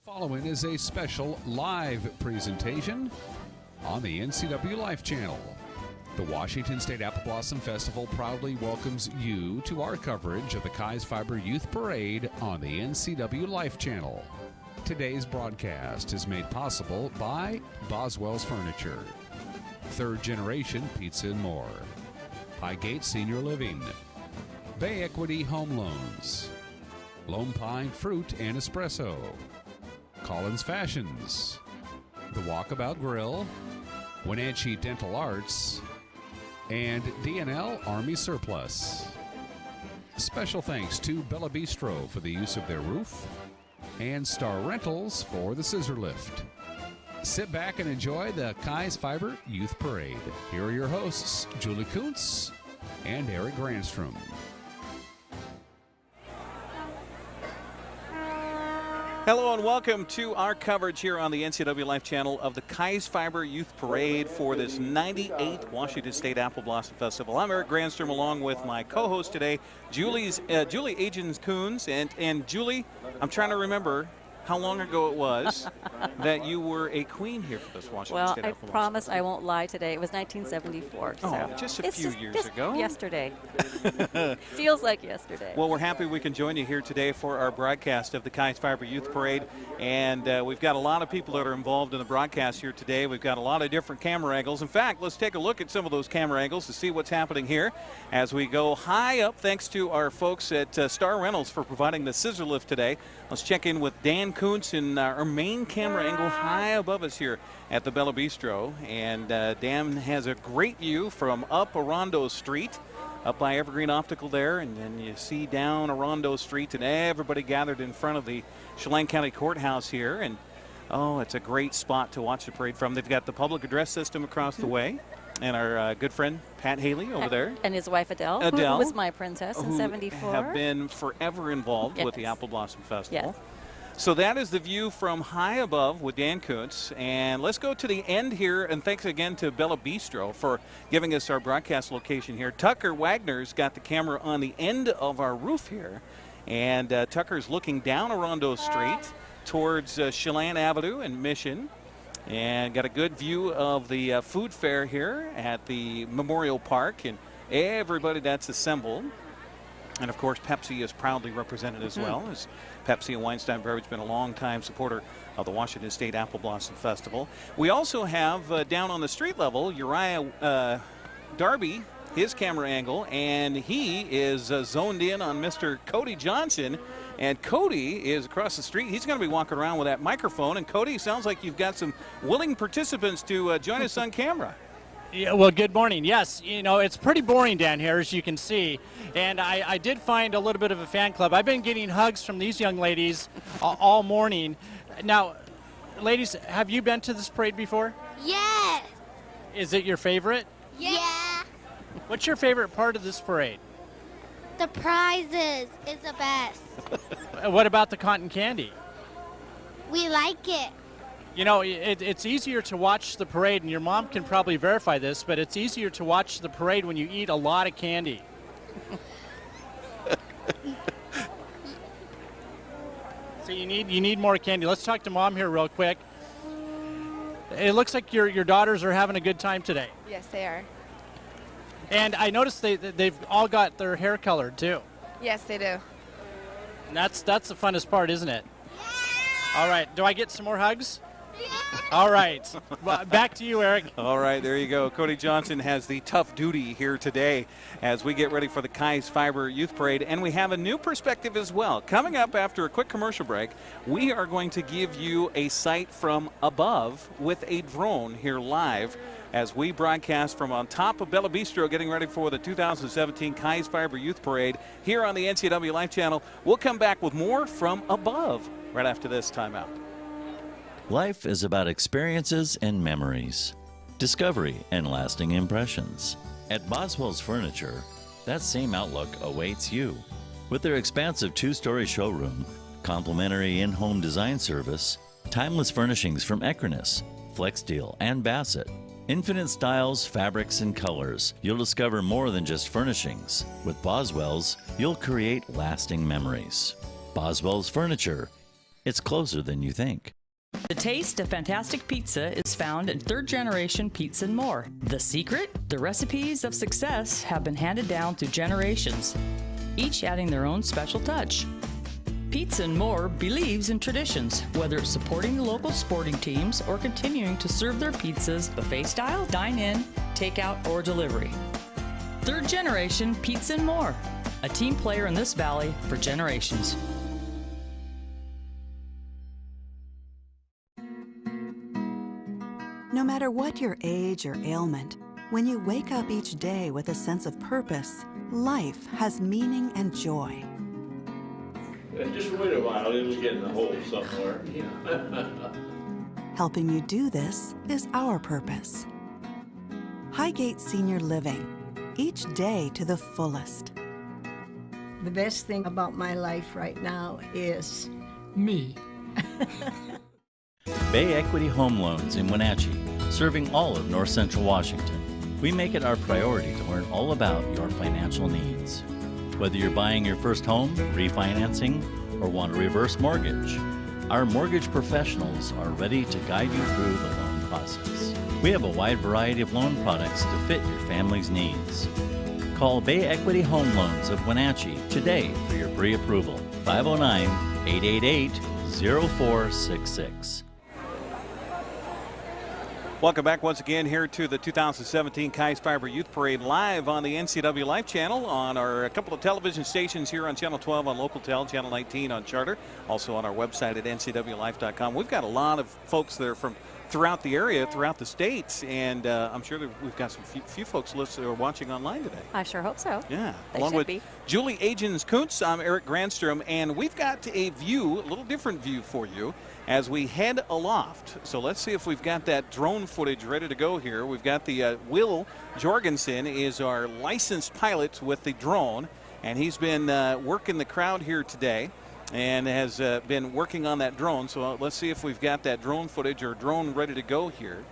Following is a special live presentation on the NCWLIFE Channel. The Washington State Apple Blossom Festival proudly welcomes you to our coverage of the Keyes Fibre Youth Parade on the NCWLIFE Channel. Today's broadcast is made possible by Boswell's Furniture, Third Generation Pizza and More, Highgate Senior Living, Bay Equity Home Loans, Lone Pine Fruit and Espresso, Collins Fashions, The Walkabout Grill, Wenatchee Dental Arts, and DNL Army Surplus. Special thanks to Bella Bistro for the use of their roof and Star Rentals for the scissor lift. Sit back and enjoy the Keyes Fibre Youth Parade. Here are your hosts, Julie Kuntz and Eric Granstrom. Hello and welcome to our coverage here on the NCWLIFE Channel of the Keyes Fibre Youth Parade for this 98th Washington State Apple Blossom Festival. I'm Eric Granstrom along with my co-host today, Julie Agens Kuntz. And Julie, I'm trying to remember how long ago it was that you were a queen here for this Washington State Apple Blossom. Well, I promise I won't lie today. It was 1974. Oh, so just a few years ago. Yesterday. Feels like yesterday. Well, we're happy we can join you here today for our broadcast of the Keyes Fibre Youth Parade. And we've got a lot of people that are involved in the broadcast here today. We've got a lot of different camera angles. In fact, let's take a look at some of those camera angles to see what's happening here as we go high up. Thanks to our folks at Star Rentals for providing the scissor lift today. Let's check in with Dan Kuntz in our main camera angle high above us here at the Bella Bistro. And Dan has a great view from up Orondo Street, up by Evergreen Optical there, and then you see down Orondo Street and everybody gathered in front of the Chelan County Courthouse here. And oh, it's a great spot to watch the parade from. They've got the public address system across the way, and our good friend Pat Haley over there. And his wife Adele, who was my princess in 74. Have been forever involved with the Apple Blossom Festival. Yes. So that is the view from high above with Dan Kuntz. And let's go to the end here. And thanks again to Bella Bistro for giving us our broadcast location here. Tucker Wagner's got the camera on the end of our roof here. And Tucker's looking down Orondo Street towards Chelan Avenue and Mission. And got a good view of the food fair here at the Memorial Park and everybody that's assembled. And, of course, Pepsi is proudly represented as well, as Pepsi and Weinstein Beverage been a long-time supporter of the Washington State Apple Blossom Festival. We also have, down on the street level, Uriah Darby, his camera angle, and he is zoned in on Mr. Kody Johnson. And Kody is across the street. He's going to be walking around with that microphone. And, Kody, sounds like you've got some willing participants to join us on camera. Yeah, well, good morning. Yes, you know, it's pretty boring down here, as you can see. And I did find a little bit of a fan club. I've been getting hugs from these young ladies all morning. Now, ladies, have you been to this parade before? Yes. Is it your favorite? Yeah. What's your favorite part of this parade? The prizes is the best. What about the cotton candy? We like it. You know, it's easier to watch the parade, and your mom can probably verify this, but it's easier to watch the parade when you eat a lot of candy. So you need more candy. Let's talk to Mom here real quick. It looks like your daughters are having a good time today. Yes, they are. And I noticed they've all got their hair colored too. Yes, they do. And that's the funnest part, isn't it? All right. Do I get some more hugs? All right. Back to you, Eric. All right, there you go. Kody Johnson has the tough duty here today as we get ready for the Keyes Fibre Youth Parade. And we have a new perspective as well. Coming up after a quick commercial break, we are going to give you a sight from above with a drone here live as we broadcast from on top of Bella Bistro, getting ready for the 2017 Keyes Fibre Youth Parade here on the NCWLIFE Channel. We'll come back with more from above right after this timeout. Life is about experiences and memories, discovery and lasting impressions. At Boswell's Furniture, that same outlook awaits you. With their expansive two-story showroom, complimentary in-home design service, timeless furnishings from Agens, Flexsteel, and Bassett, infinite styles, fabrics, and colors, you'll discover more than just furnishings. With Boswell's, you'll create lasting memories. Boswell's Furniture, It's closer than you think. The taste of fantastic pizza is found in third generation Pizza and More. The secret? The recipes of success have been handed down through generations, each adding their own special touch. Pizza and More believes in traditions, whether it's supporting the local sporting teams or continuing to serve their pizzas buffet style, dine-in, takeout, or delivery. Third generation Pizza and More, a team player in this valley for generations. No matter what your age or ailment, when you wake up each day with a sense of purpose, life has meaning and joy. Just wait a while, it'll get in the hole somewhere. Helping you do this is our purpose. Highgate Senior Living, each day to the fullest. The best thing about my life right now is me. Bay Equity Home Loans in Wenatchee, serving all of North Central Washington. We make it our priority to learn all about your financial needs. Whether you're buying your first home, refinancing, or want a reverse mortgage, our mortgage professionals are ready to guide you through the loan process. We have a wide variety of loan products to fit your family's needs. Call Bay Equity Home Loans of Wenatchee today for your pre-approval. 509-888-0466. Welcome back once again here to the 2017 Keyes Fibre Youth Parade live on the NCWLIFE Channel, on a couple of television stations here on Channel 12 on Local Tel, Channel 19 on Charter, also on our website at ncwlife.com. We've got a lot of folks that are from throughout the area, throughout the states, and I'm sure that we've got some few folks listening or watching online today. I sure hope so. Yeah. They Along should with be. Julie Agens Kuntz, I'm Eric Granstrom, and we've got a view, a little different view for you as we head aloft. So let's see if we've got that drone footage ready to go here. We've got the Will Jorgensen is our licensed pilot with the drone, and he's been working the crowd here today and has been working on that drone. So let's see if we've got that drone footage or drone ready to go here.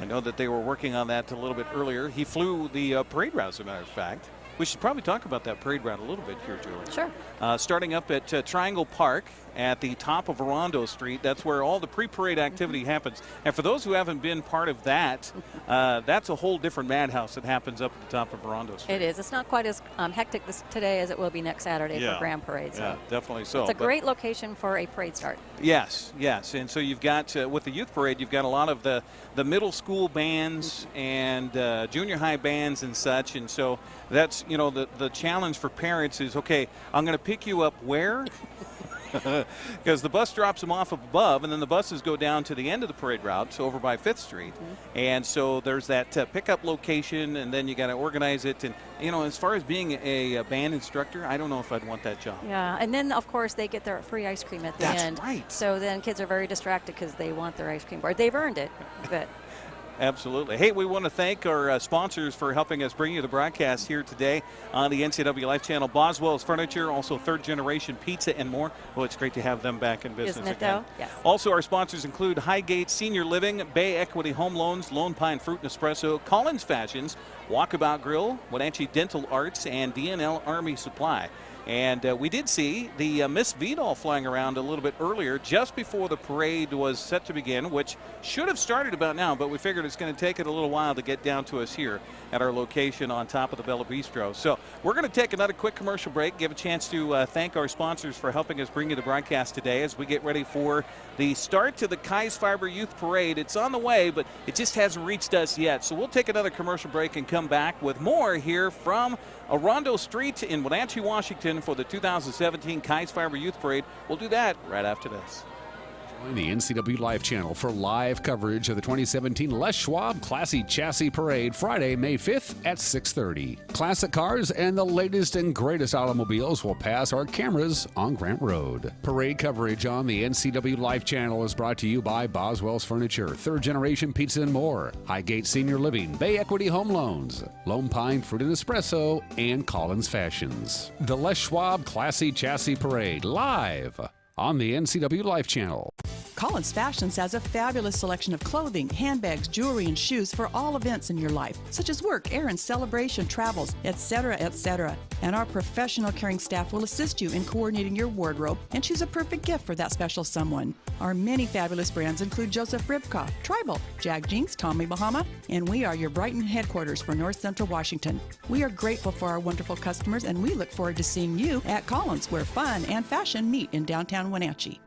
I know that they were working on that a little bit earlier. He flew the parade route, as a matter of fact. We should probably talk about that parade route a little bit here, Julie. Sure. Starting up at Triangle Park at the top of Orondo Street. That's where all the pre-parade activity happens. And for those who haven't been part of that, that's a whole different madhouse that happens up at the top of Orondo Street. It is. It's not quite as hectic today as it will be next Saturday for Grand Parade. So yeah, definitely so. It's a great location for a parade start. Yes, yes. And so you've got, with the youth parade, you've got a lot of the middle school bands and junior high bands and such. And so that's, you know, the challenge for parents is, okay, I'm going to pick you up where? Because the bus drops them off above, and then the buses go down to the end of the parade route, so over by 5th Street. And so there's that pickup location, and then you got to organize it. And, you know, as far as being a band instructor, I don't know if I'd want that job. Yeah, and then, of course, they get their free ice cream at the end. That's right. So then kids are very distracted because they want their ice cream bar. They've earned it, but... Absolutely. Hey, we want to thank our sponsors for helping us bring you the broadcast here today on the NCWLIFE Channel. Boswell's Furniture, also Third Generation Pizza and more. Well, it's great to have them back in business. Isn't it, again. though? Yes. Also, our sponsors include Highgate Senior Living, Bay Equity Home Loans, Lone Pine Fruit and Espresso, Collins Fashions, Walkabout Grill, Wenatchee Dental Arts, and DNL Army Supply. And we did see the Miss V-Doll flying around a little bit earlier, just before the parade was set to begin, which should have started about now, but we figured it's going to take it a little while to get down to us here at our location on top of the Bella Bistro. So we're going to take another quick commercial break, give a chance to thank our sponsors for helping us bring you the broadcast today as we get ready for the start to the Keyes Fibre Youth Parade. It's on the way, but it just hasn't reached us yet. So we'll take another commercial break and come back with more here from Orondo Street in Wenatchee, Washington for the 2017 Keyes Fibre Youth Parade. We'll do that right after this. Join the NCWLIFE Channel for live coverage of the 2017 Les Schwab Classy Chassis Parade, Friday, May 5th at 6:30. Classic cars and the latest and greatest automobiles will pass our cameras on Grant Road. Parade coverage on the NCWLIFE Channel is brought to you by Boswell's Furniture, Third Generation Pizza and More, Highgate Senior Living, Bay Equity Home Loans, Lone Pine Fruit and Espresso, and Collins Fashions. The Les Schwab Classy Chassis Parade, live on the NCWLIFE Channel. Collins Fashions has a fabulous selection of clothing, handbags, jewelry, and shoes for all events in your life, such as work, errands, celebration, travels, etc., etc. And our professional caring staff will assist you in coordinating your wardrobe and choose a perfect gift for that special someone. Our many fabulous brands include Joseph Ribkoff, Tribal, Jag Jeans, Tommy Bahama, and we are your Brighton headquarters for North Central Washington. We are grateful for our wonderful customers, and we look forward to seeing you at Collins, where fun and fashion meet in downtown Wenatchee.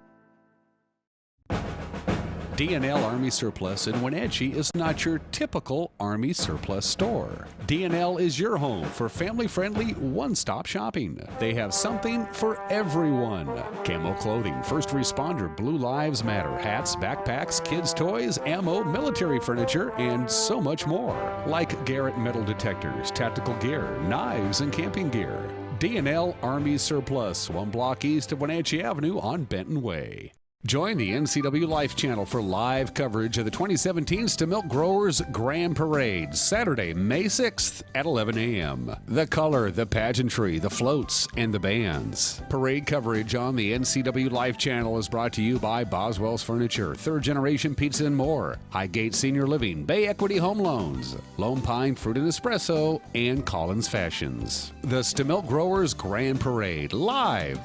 D&L Army Surplus in Wenatchee is not your typical Army Surplus store. D&L is your home for family-friendly one-stop shopping. They have something for everyone. Camo clothing, first responder, Blue Lives Matter, hats, backpacks, kids' toys, ammo, military furniture, and so much more. Like Garrett metal detectors, tactical gear, knives, and camping gear. D&L Army Surplus, 1 block east of Wenatchee Avenue on Benton Way. Join the NCWLIFE Channel for live coverage of the 2017 Stemilk Growers Grand Parade, Saturday, May 6th at 11 a.m. The color, the pageantry, the floats, and the bands. Parade coverage on the NCWLIFE Channel is brought to you by Boswell's Furniture, Third Generation Pizza and More, Highgate Senior Living, Bay Equity Home Loans, Lone Pine Fruit and Espresso, and Collins Fashions. The Stemilk Growers Grand Parade, live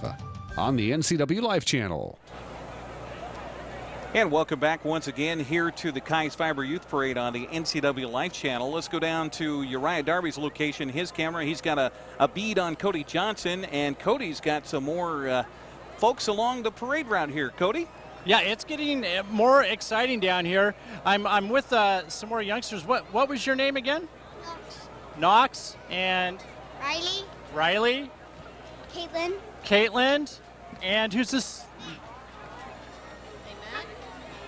on the NCWLIFE Channel. And welcome back once again here to the Keyes Fibre Youth Parade on the NCWLIFE Channel. Let's go down to Uriah Darby's location, his camera. He's got a bead on Kody Johnson, and Cody's got some more folks along the parade route here. Kody? Yeah, it's getting more exciting down here. I'm with some more youngsters. What was your name again? Knox and Riley. Caitlin. And who's this?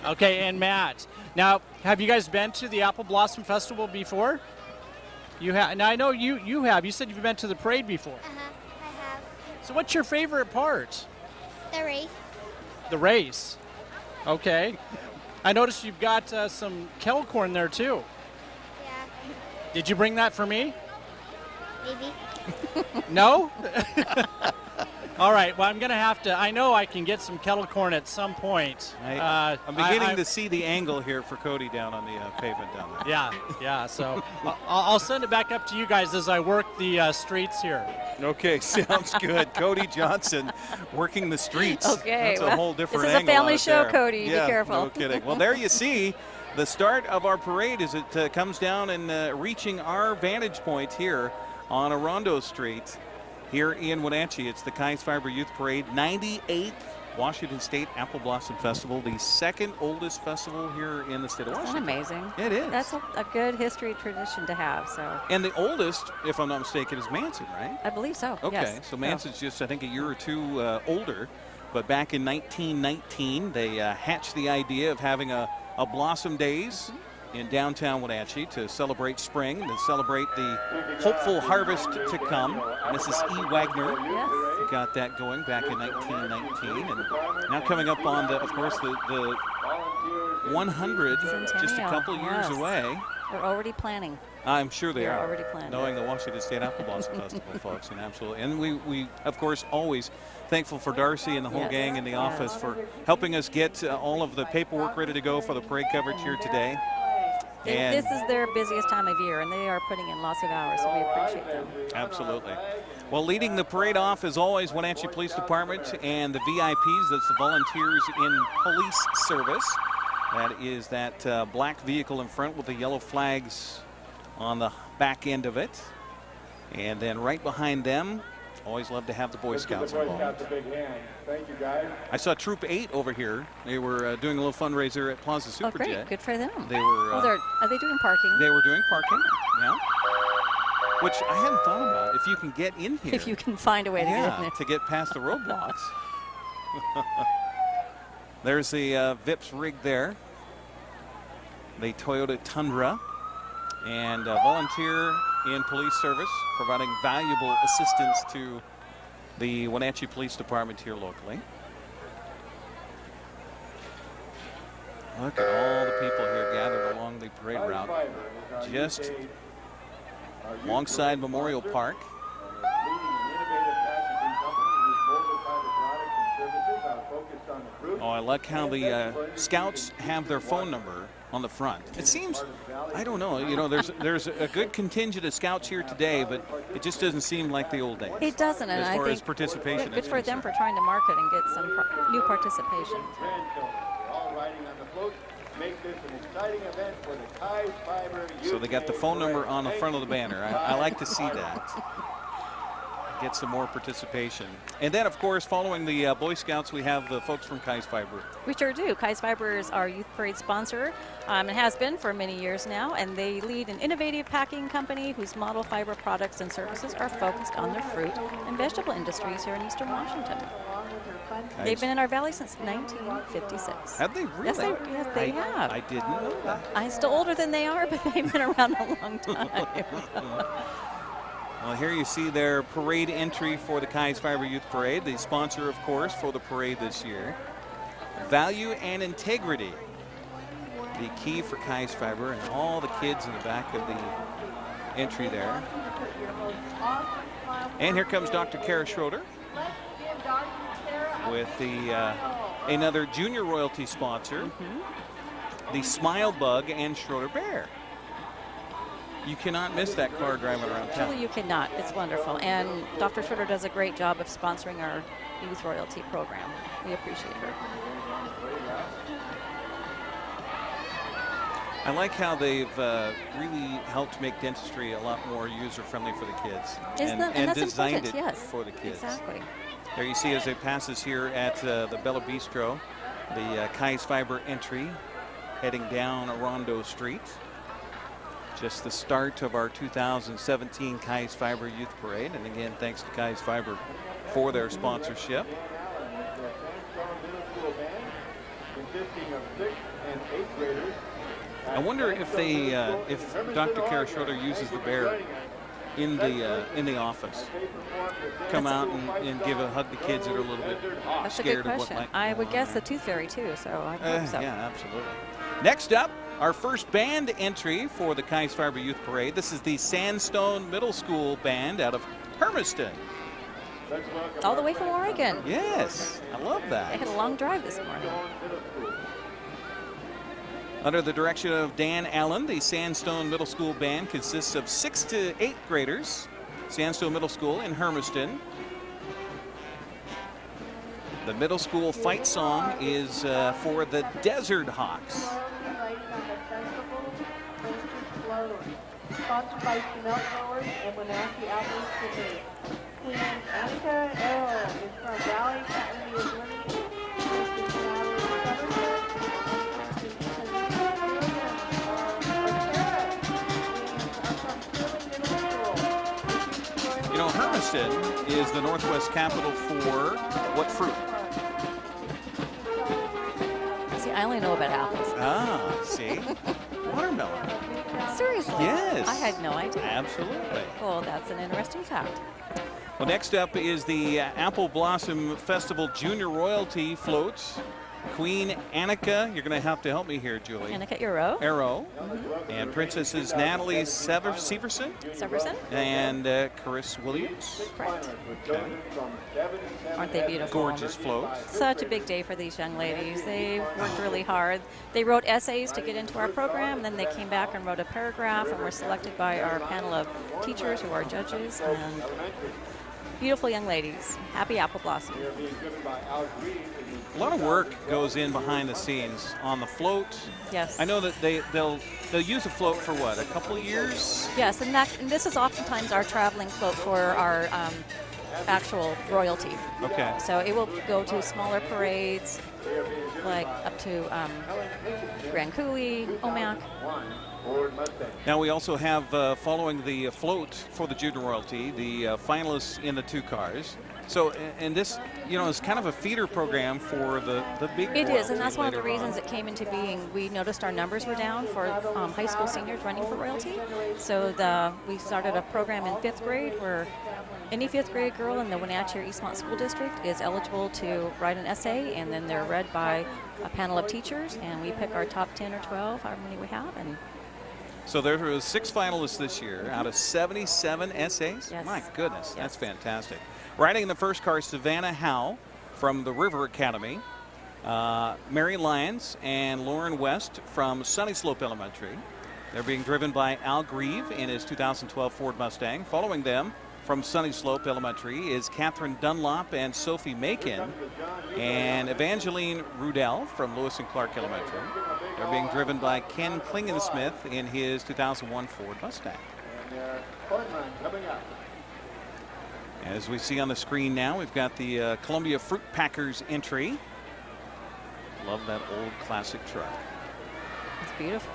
Okay, and Matt. Now, have you guys been to the Apple Blossom Festival before? You have. Now I know you have. You said you've been to the parade before. I have. So what's your favorite part? The race. The race. Okay. I noticed you've got some kettle corn there too. Yeah. Did you bring that for me? Maybe. No? All right, well, I'm going to have to, I know I can get some kettle corn at some point. I'm beginning to see the angle here for Kody down on the pavement down there. Yeah, so I'll send it back up to you guys as I work the streets here. Okay, sounds good. Kody Johnson working the streets. Okay. That's a whole different angle. This is a family show, there. Kody. Yeah, be careful. No kidding. Well, there you see the start of our parade as it comes down and reaching our vantage point here on Orondo Street. Here in Wenatchee, it's the Keyes Fibre Youth Parade, 98th Washington State Apple Blossom Festival, the second oldest festival here in the state of Washington. Isn't that amazing? It is. That's a good history tradition to have. So. And the oldest, if I'm not mistaken, is Manson, right? I believe so. Okay, yes. so Manson's just, I think, a year or two older. But back in 1919, they hatched the idea of having a Blossom Days in downtown Wenatchee to celebrate spring, to celebrate the hopeful harvest to come. Mrs. E. Wagner got that going back in 1919, and now coming up on the, of course, the 100, just a couple years away. They're already planning. I'm sure they are. Already planning. Knowing the Washington State Apple Blossom Festival, folks, and absolutely. And we, of course, always thankful for Darcy and the whole gang in the office for helping us get all of the paperwork ready to go for the parade coverage here today. And this is their busiest time of year, and they are putting in lots of hours, so we appreciate them. Absolutely. Well, leading the parade off, as always, Wenatchee Police Department and the VIPs, that's the Volunteers in Police Service. That is that black vehicle in front with the yellow flags on the back end of it. And then right behind them, always love to have the Boy Scouts involved. Thank you, guys. I saw Troop 8 over here. They were doing a little fundraiser at Plaza Superjet. Oh, great. Good for them. They were. Are they doing parking? They were doing parking, yeah. Which I hadn't thought about. If you can get in here. If you can find a way to get in there. To get past the roadblocks. There's the Vips rig there. The Toyota Tundra. And volunteer in police service, providing valuable assistance to the Wenatchee Police Department here locally. Look at all the people here gathered along the parade route, just alongside Memorial Park. Oh, I like how the scouts have their phone number on the front. It seems, I don't know, you know, there's a good contingent of scouts here today, but it just doesn't seem like the old days. It doesn't, and as far I as think participation good is for them concerned. for trying to market and get some new participation. So they got the phone number on the front of the banner. I like to see that. Get some more participation. And then, of course, following the Boy Scouts, we have the folks from Keyes Fibre. We sure do. Keyes Fibre is our youth parade sponsor. It has been for many years now, and they lead an innovative packing company whose model fiber products and services are focused on the fruit and vegetable industries here in Eastern Washington. They've been in our valley since 1956. Have they really? Yes, they have. I didn't know that. I'm still older than they are, but they've been around a long time. Well, here you see their parade entry for the Keyes Fibre Youth Parade, the sponsor, of course, for the parade this year. Value and integrity, the key for Keyes Fibre, and all the kids in the back of the entry there. And here comes Dr. Kara Schroeder with the another junior royalty sponsor, the Smile Bug and Schroeder Bear. You cannot miss that car driving around town. Truly, you cannot. It's wonderful. And Dr. Schroeder does a great job of sponsoring our youth royalty program. We appreciate her. I like how they've really helped make dentistry a lot more user-friendly for the kids. And that's designed important, it yes. for the kids. Exactly. There you see as it passes here at the Bella Bistro, the Keyes Fibre entry heading down Rondo Street. Just the start of our 2017 Keyes Fibre Youth Parade. And again, thanks to Keyes Fibre for their sponsorship. I wonder if they, if Dr. Kara Schroeder uses the bear in the office, come out and give a hug to kids that are a little bit That's scared a good of what question. might I go would on guess there. the Tooth Fairy too, so I hope so. Yeah, absolutely. Next up, our first band entry for the Keyes Fibre Youth Parade. This is the Sandstone Middle School Band out of Hermiston. All the way from Oregon. Yes, I love They that. had a long drive this morning. Under the direction of Dan Allen, the Sandstone Middle School Band consists of 6th to 8th graders. Sandstone Middle School in Hermiston. The middle school fight song is for the Desert Hawks. Sponsored by Chanel Growers and Wenatchee Outreach Committee. Queen Annika Errol is from Valley Academy of Learning. You know, Hermiston is the Northwest capital for what fruit? See, I only know about apples. Ah, see? Watermelon. Seriously? Yes. I had no idea. Absolutely. Well, that's an interesting fact. Well, next up is the Apple Blossom Festival Junior Royalty Floats. Queen Annika, you're going to have to help me here, Julie. Annika Arrow. And Princesses Natalie Severson. And Chris Williams. Correct. Okay. Aren't they beautiful? Gorgeous floats. Such a big day for these young ladies. They worked really hard. They wrote essays to get into our program, and then they came back and wrote a paragraph and were selected by our panel of teachers who are judges. And beautiful young ladies. Happy Apple Blossom. A lot of work goes in behind the scenes on the float. Yes. I know that they'll use a float for what, a couple of years? Yes, and this is oftentimes our traveling float for our actual royalty. Okay. So it will go to smaller parades, like up to Grand Coulee, Omak. Now we also have, following the float for the junior royalty, the finalists in the 2 cars. So, and this, you know, is kind of a feeder program for the big It is, and royalty that's one of the later on. reasons it came into being. We noticed our numbers were down for high school seniors running for royalty. So we started a program in 5th grade where any 5th grade girl in the Wenatchee or Eastmont School District is eligible to write an essay, and then they're read by a panel of teachers, and we pick our top 10 or 12, however many we have. And So there were 6 finalists this year out of 77 essays. Yes. My goodness, Yes. that's fantastic. Riding in the first car, Savannah Howe from the River Academy. Mary Lyons and Lauren West from Sunny Slope Elementary. They're being driven by Al Grieve in his 2012 Ford Mustang. Following them from Sunny Slope Elementary is Catherine Dunlop and Sophie Macon, and Evangeline Rudell from Lewis and Clark Elementary. They're being driven by Ken Klingensmith in his 2001 Ford Mustang. As we see on the screen now, we've got the Columbia Fruit Packers entry. Love that old classic truck. It's beautiful.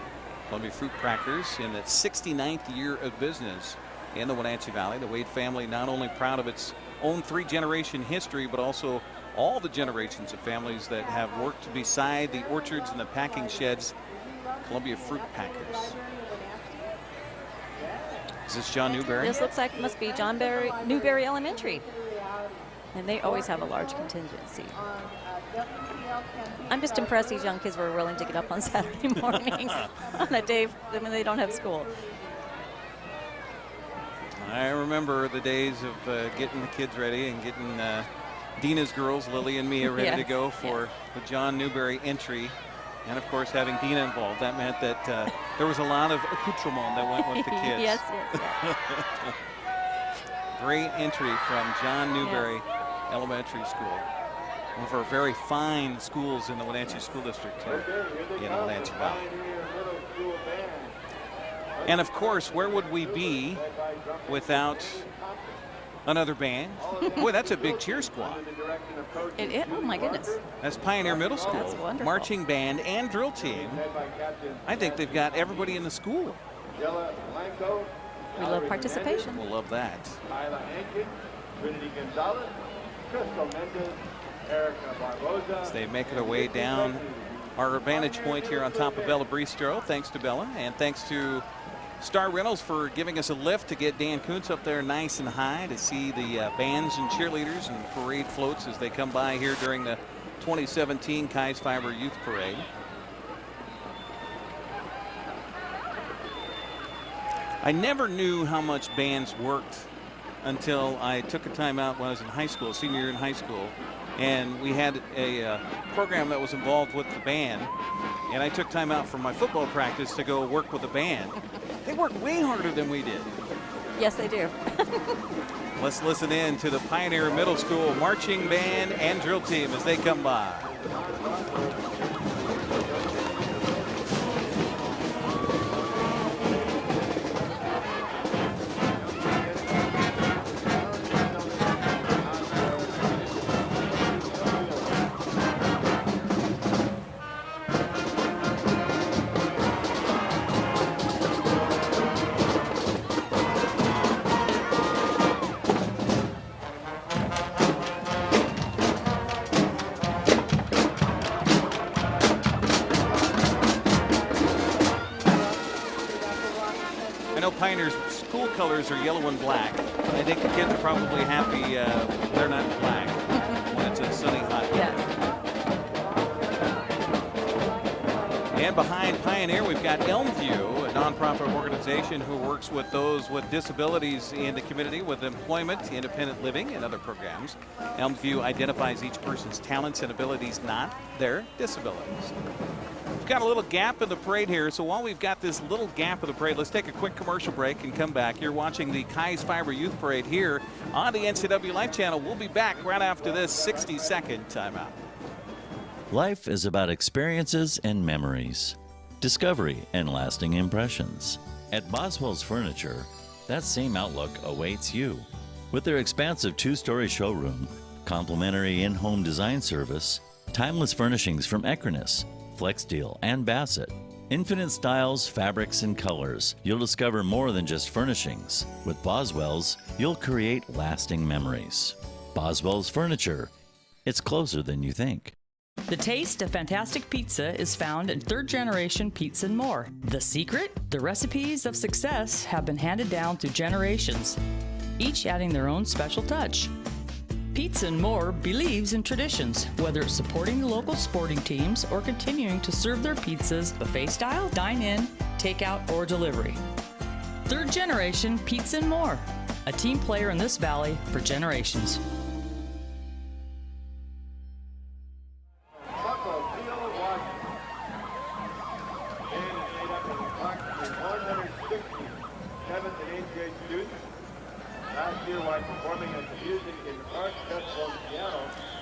Columbia Fruit Packers in its 69th year of business in the Wenatchee Valley. The Wade family not only proud of its own 3-generation history, but also all the generations of families that have worked beside the orchards and the packing sheds. Columbia Fruit Packers. Is this John Newberry? This looks like it must be John Newberry Elementary. And they always have a large contingency. I'm just impressed these young kids were willing to get up on Saturday morning on a day when they don't have school. I remember the days of getting the kids ready and getting Dina's girls, Lily and Mia, ready to go for the John Newberry entry. And, of course, having Dina involved, that meant that there was a lot of accoutrement that went with the kids. Yes. Great entry from John Newberry Elementary School. One of our very fine schools in the Wenatchee School District here in the Wenatchee Valley. And, of course, where would we be without another band? Boy, that's a big cheer squad. Oh, my goodness. That's Pioneer Middle School. That's wonderful. Marching band and drill team. I think they've got everybody in the school. We love participation. We'll love that. As they make their way down our vantage point here on top of Bella Bistro. Thanks to Bella, and thanks to Star Reynolds for giving us a lift to get Dan Kuntz up there nice and high to see the bands and cheerleaders and parade floats as they come by here during the 2017 Keyes Fibre Youth Parade. I never knew how much bands worked until I took a time out when I was in high school, senior year in high school, and we had a program that was involved with the band, and I took time out from my football practice to go work with the band. They work way harder than we did. Yes, they do. Let's listen in to the Pioneer Middle School marching band and drill team as they come by. Pioneer's school colors are yellow and black. I think the kids are probably happy they're not black when it's a sunny hot day. Yes. And behind Pioneer, we've got Elmview, a nonprofit organization who works with those with disabilities in the community with employment, independent living, and other programs. Elmview identifies each person's talents and abilities, not their disabilities. We've got a little gap in the parade here, so while we've got this little gap in the parade, let's take a quick commercial break and come back. You're watching the Keyes Fibre Youth Parade here on the NCWLIFE Channel. We'll be back right after this 60-second timeout. Life is about experiences and memories, discovery and lasting impressions. At Boswell's Furniture, that same outlook awaits you. With their expansive 2-story showroom, complimentary in-home design service, timeless furnishings from Equinus, Flexsteel, and Bassett. Infinite styles, fabrics, and colors. You'll discover more than just furnishings. With Boswell's, you'll create lasting memories. Boswell's Furniture. It's closer than you think. The taste of fantastic pizza is found in 3rd-generation Pizza and More. The secret? The recipes of success have been handed down through generations, each adding their own special touch. Pizza and More believes in traditions, whether it's supporting the local sporting teams or continuing to serve their pizzas buffet style, dine-in, takeout, or delivery. 3rd-generation Pizza and More, a team player in this valley for generations. last year while performing at the Music in the Park Festival in Seattle.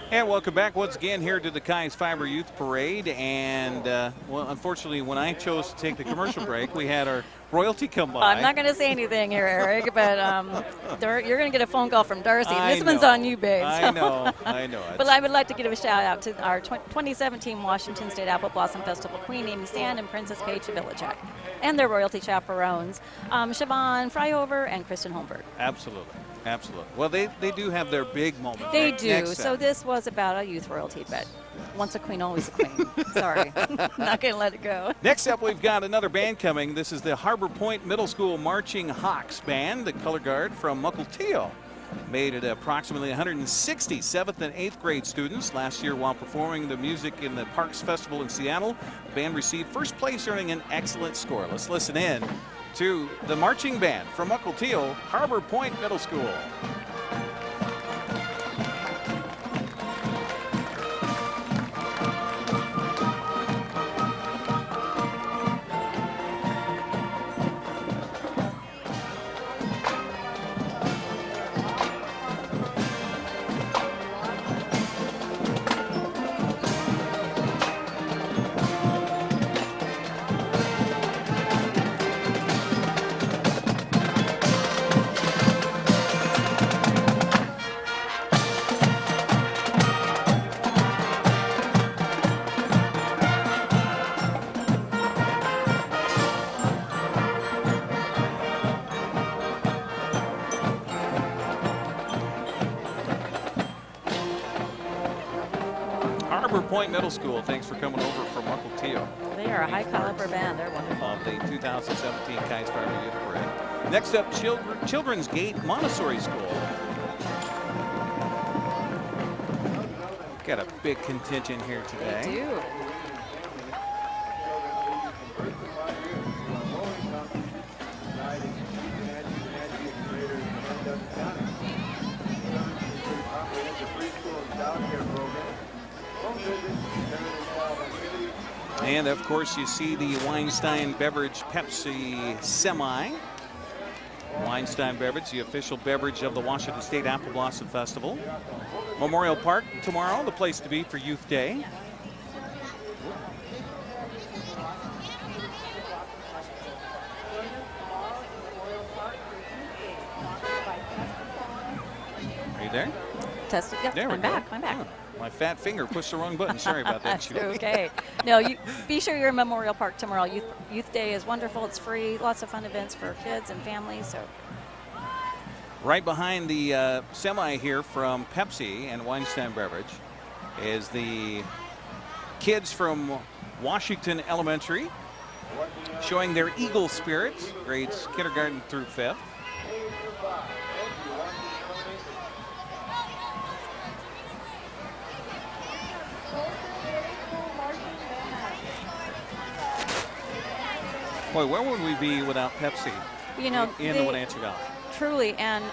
And welcome back once again here to the Keyes Fibre Youth Parade. And, well, unfortunately, when I chose to take the commercial break, we had our royalty come by. I'm not going to say anything here, Eric, but you're going to get a phone call from Darcy. This one's know. on you, babe. I know. But I would like to give a shout out to our 2017 Washington State Apple Blossom Festival Queen Amy Sand and Princess Paige Vilichek, and their royalty chaperones, Siobhan Fryover and Kristen Holmberg. Absolutely. Absolutely. Well, they do have their big moment. They do. Next So Saturday. this was about a youth royalty, but once a queen, always a queen. Sorry. Not going to let it go. Next up, we've got another band coming. This is the Harbor Point Middle School Marching Hawks Band, the color guard from Mukilteo. Made it approximately 160 7th and 8th grade students. Last year, while performing the music in the Parks Festival in Seattle, the band received first place, earning an excellent score. Let's listen in to the marching band from Mukilteo, Harbor Point Middle School. Harbor Point Middle School, thanks for coming over from Mukilteo. They are a high caliber band. They're wonderful. Of the 2017 Keyes Fibre Youth Parade. Next up, Children's Gate Montessori School. Got a big contingent here today. They do. And of course, you see the Weinstein Beverage Pepsi Semi. Weinstein Beverage, the official beverage of the Washington State Apple Blossom Festival. Memorial Park tomorrow, the place to be for Youth Day. Are you there? Test it. Yep. There we I'm go. back. I'm back. Oh, my fat finger pushed the wrong button. Sorry about that. That's okay. No, you be sure you're in Memorial Park tomorrow. Youth Day is wonderful. It's free. Lots of fun events for kids and families. So. Right behind the semi here from Pepsi and Weinstein Beverage is the kids from Washington Elementary showing their Eagle spirit, grades kindergarten through 5th. Boy, where would we be without Pepsi? You know, in the Wenatchee Valley. Truly, and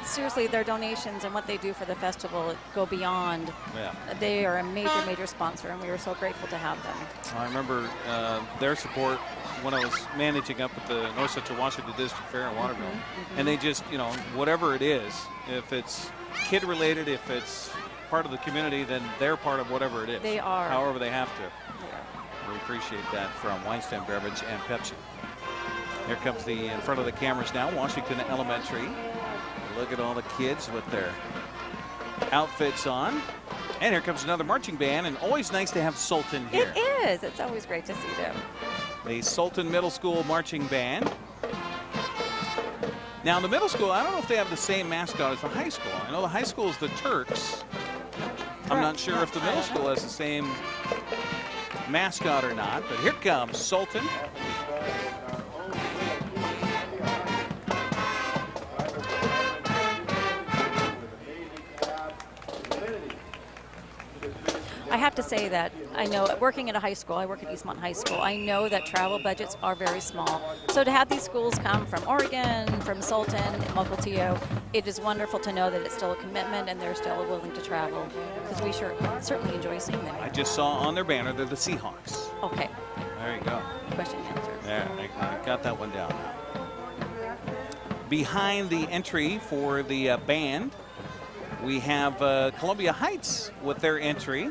seriously, their donations and what they do for the festival go beyond. Yeah. They are a major, major sponsor, and we are so grateful to have them. I remember their support when I was managing up at the North Central Washington District Fair in Waterville. Mm-hmm. And they just, you know, whatever it is, if it's kid related, if it's part of the community, then they're part of whatever it is. They are. However they have to. We appreciate that from Weinstein Beverage and Pepsi. Here comes the in front of the cameras now, Washington Elementary. Look at all the kids with their outfits on. And here comes another marching band, and always nice to have Sultan here. It is. It's always great to see them. The Sultan Middle School Marching Band. Now, the middle school, I don't know if they have the same mascot as the high school. I know the high school is the Turks. I'm not sure if the middle school has the same mascot or not, but here comes Sultan. I have to say that I know, working at a high school, I work at Eastmont High School, I know that travel budgets are very small. So to have these schools come from Oregon, from Sultan, and Mukilteo, it is wonderful to know that it's still a commitment and they're still willing to travel, because we certainly enjoy seeing them. I just saw on their banner, they're the Seahawks. Okay. There you go. Question answered. There, I got that one down. Behind the entry for the band, we have Columbia Heights with their entry.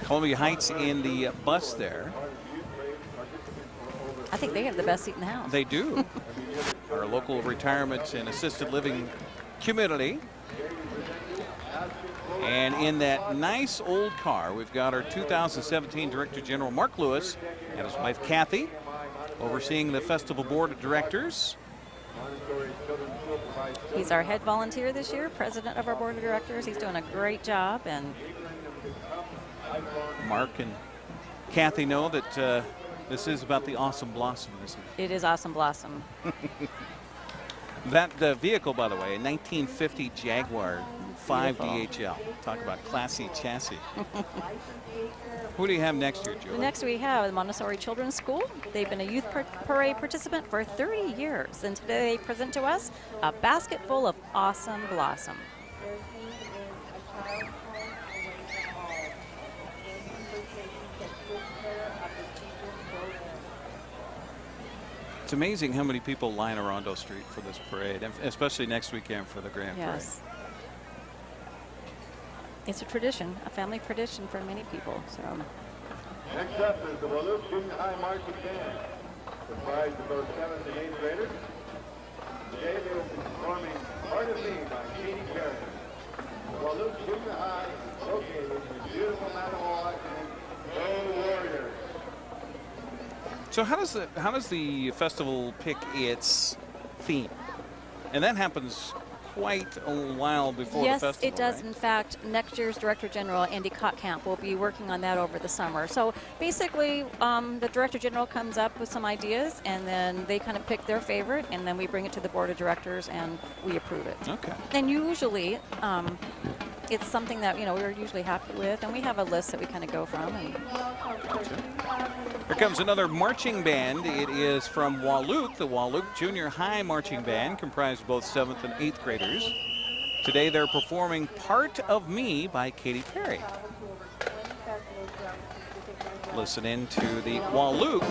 Columbia Heights in the bus there. I think they have the best seat in the house. They do. Our local retirement and assisted living community. And in that nice old car, we've got our 2017 Director General Mark Lewis and his wife Kathy overseeing the festival board of directors. He's our head volunteer this year, president of our board of directors. He's doing a great job. And Mark and Kathy know that this is about the Awesome Blossom, isn't it? It is Awesome Blossom. That vehicle, by the way, a 1950 Jaguar 5 DHL. Talk about classy chassis. Who do you have next year, Julie? Next we have the Montessori Children's School. They've been a youth parade participant for 30 years, and today they present to us a basket full of Awesome Blossom. It's amazing how many people line Orondo Street for this parade, especially next weekend for the Grand Parade. It's a tradition, a family tradition for many people. So. Next up is the Waloop Junior High Marching Band, comprised of both 7th and 8th graders. Today they will be performing Part of Me by Katy Perry. The Waloop Junior High is located in the beautiful Manawa and Go Warriors. So how does the festival pick its theme? And that happens quite a while before the festival. Yes, it does. Right? In fact, next year's Director General, Andy Kottkamp, will be working on that over the summer. So basically, the Director General comes up with some ideas, and then they kind of pick their favorite, and then we bring it to the Board of Directors, and we approve it. Okay. And usually, it's something that, we're usually happy with, and we have a list that we kind of go from. And here comes another marching band. It is from Waloop, the Waloop Junior High Marching Band, comprised of both 7th and 8th graders. Today they're performing Part of Me by Katy Perry. Listen in to the Waloop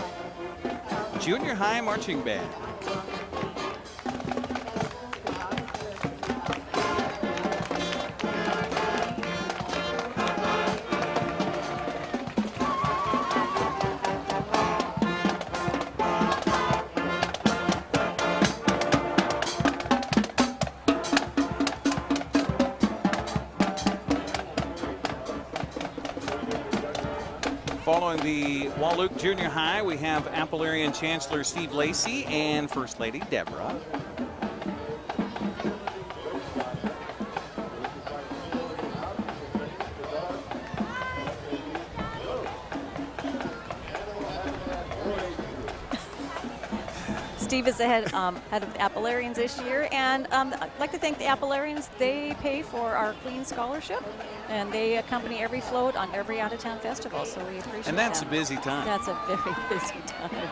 Junior High Marching Band. Following the Waloop Junior High, we have Appalachian Chancellor Steve Lacey and First Lady Deborah. Steve is the head of the Appalachians this year, and I'd like to thank the Appalachians. They pay for our Clean Scholarship, and they accompany every float on every out-of-town festival, so we appreciate that. And that's a busy time. That's a very busy time.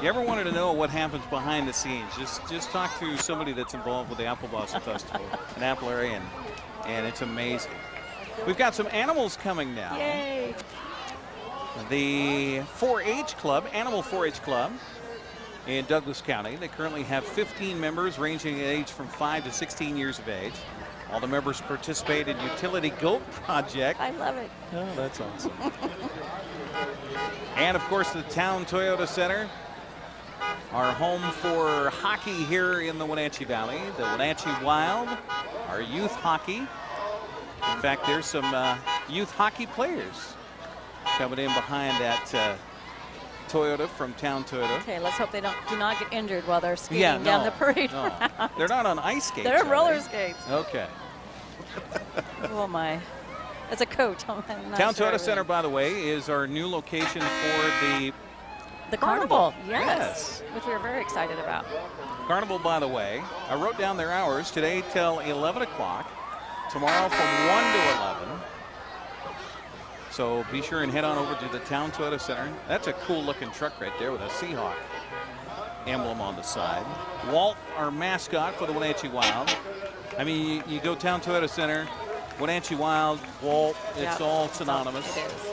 You ever wanted to know what happens behind the scenes? Just talk to somebody that's involved with the Apple Blossom Festival, an Appalachian, and it's amazing. We've got some animals coming now. Yay! The 4-H Club, Animal 4-H Club in Douglas County. They currently have 15 members ranging in age from 5 to 16 years of age. All the members participate in Utility Goat Project. I love it. Oh, that's awesome. And of course, the Town Toyota Center, our home for hockey here in the Wenatchee Valley. The Wenatchee Wild, our youth hockey. In fact, there's some youth hockey players coming in behind that Toyota from Town Toyota. Okay, let's hope they do not get injured while they're skating down the parade route. They're not on ice skates. They're roller skates. Okay. Oh my, that's a coach. Town Toyota Center, by the way, is our new location for the Carnival. Yes, which we are very excited about. Carnival, by the way, I wrote down their hours today till 11 o'clock, tomorrow from 1 to 11. So be sure and head on over to the Town Toyota Center. That's a cool looking truck right there with a Seahawk emblem on the side. Walt, our mascot for the Wenatchee Wild. I mean, you go Town Toyota Center, Wenatchee Wild, Walt, it's all synonymous. It is.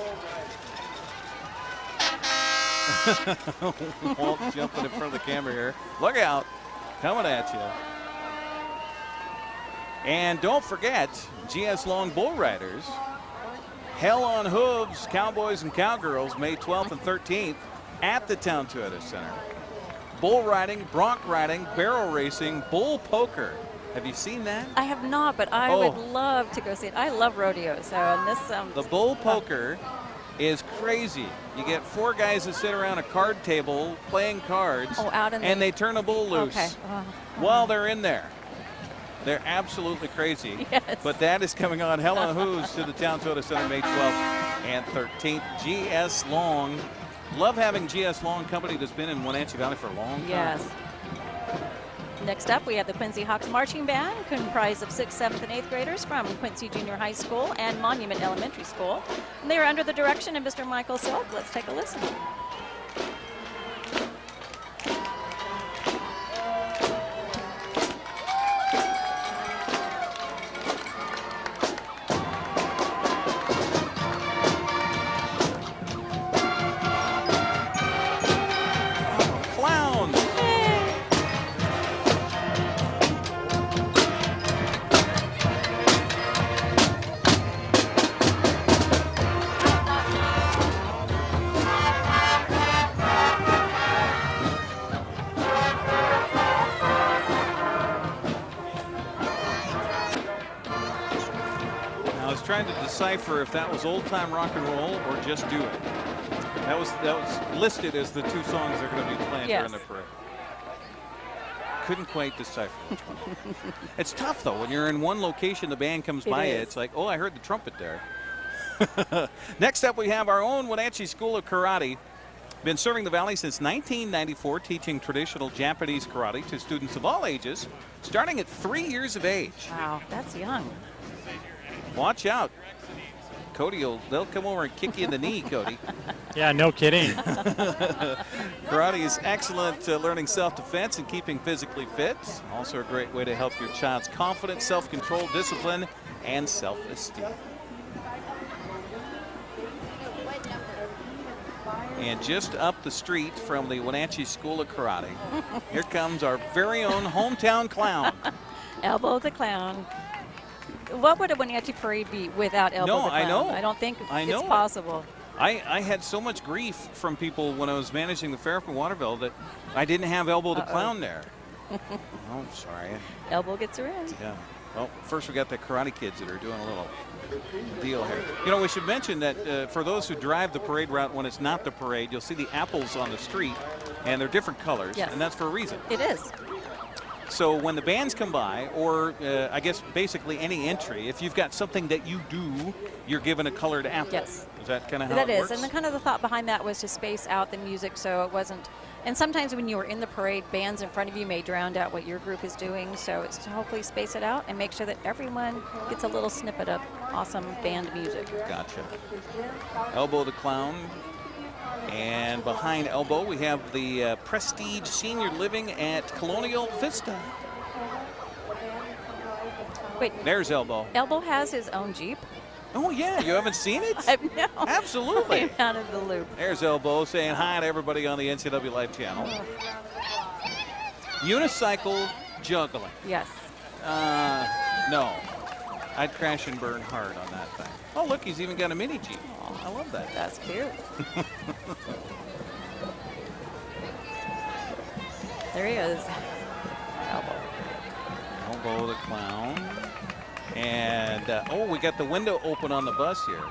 Walt jumping in front of the camera here. Look out, coming at you. And don't forget, GS Long Bull Riders. Hell on Hooves, Cowboys and Cowgirls, May 12th and 13th at the Town Toyota Center. Bull riding, bronc riding, barrel racing, bull poker. Have you seen that? I have not, but I would love to go see it. I love rodeo, so and this. The bull poker is crazy. You get 4 guys that sit around a card table playing cards, and they turn a bull loose while they're in there. They're absolutely crazy. Yes. But that is coming on Hell on Hooves to the Town Toyota Center May 12th and 13th. GS Long. Love having GS Long company that's been in Wenatchee Valley for a long time. Yes. Next up, we have the Quincy Hawks Marching Band, comprised of 6th, 7th, and 8th graders from Quincy Junior High School and Monument Elementary School. And they are under the direction of Mr. Michael Silk. Let's take a listen. Trying to decipher if that was old time rock and roll or Just Do It. That was listed as the 2 songs they're going to be playing during the parade. Couldn't quite decipher which one. It's tough though when you're in one location, the band comes by you. It's like, oh, I heard the trumpet there. Next up, we have our own Wenatchee School of Karate. Been serving the Valley since 1994, teaching traditional Japanese karate to students of all ages, starting at 3 years of age. Wow, that's young. Watch out. Kody, they'll come over and kick you in the knee, Kody. Yeah, no kidding. Karate is excellent learning self-defense and keeping physically fit. Also a great way to help your child's confidence, self-control, discipline, and self-esteem. And just up the street from the Wenatchee School of Karate, here comes our very own hometown clown. Elbow the Clown. What would a Wenatchee parade be without Elbow the Clown? I know. I don't think it's possible. I had so much grief from people when I was managing the fair up in Waterville that I didn't have Elbow the Clown there. Oh, sorry. Elbow gets her in. Yeah. Well, first we got the Karate Kids that are doing a little deal here. You know, we should mention that for those who drive the parade route when it's not the parade, you'll see the apples on the street, and they're different colors, and that's for a reason. It is. So when the bands come by, or I guess basically any entry, if you've got something that you do, you're given a colored apple. Yes. Is that kind of how that it is, works? and the kind of the thought behind that was to space out the music so it wasn't. And sometimes when you were in the parade, bands in front of you may drown out what your group is doing. So it's to hopefully space it out and make sure that everyone gets a little snippet of awesome band music. Gotcha. Elbow the Clown. And behind Elbow, we have the Prestige Senior Living at Colonial Vista. Wait. There's Elbow. Elbow has his own Jeep. Oh, yeah. You haven't seen it? No. Absolutely. I'm out of the loop. There's Elbow saying hi to everybody on the NCWLIFE Channel. Unicycle juggling. Yes. No. I'd crash and burn hard on that thing. Oh, look, he's even got a mini Jeep. Oh, I love that. That's cute. There he is. Elbow. Elbow the Clown. And, oh, we got the window open on the bus here.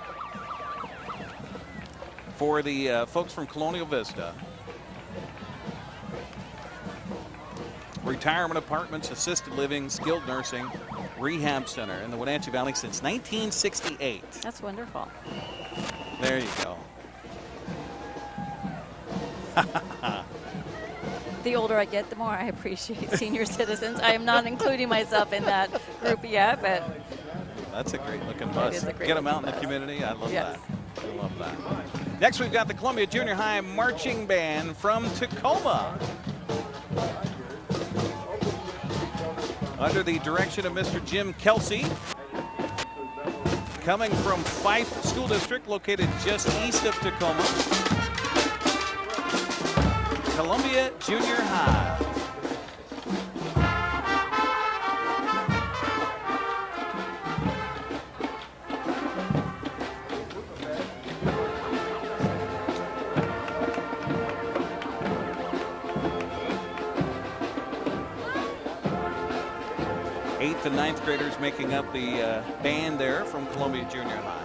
For the folks from Colonial Vista. Retirement apartments, assisted living, skilled nursing, rehab center in the Wenatchee Valley since 1968. That's wonderful. There you go. The older I get, the more I appreciate senior citizens. I am not including myself in that group yet, but that's a great looking bus. It is a great Get them out in the bus. community. I love Yes. that. I love that. Next, we've got the Columbia Junior High Marching Band from Tacoma. Under the direction of Mr. Jim Kelsey. Coming from Fife School District, located just east of Tacoma. Columbia Junior High. Eighth and ninth graders making up the band there from Columbia Junior High.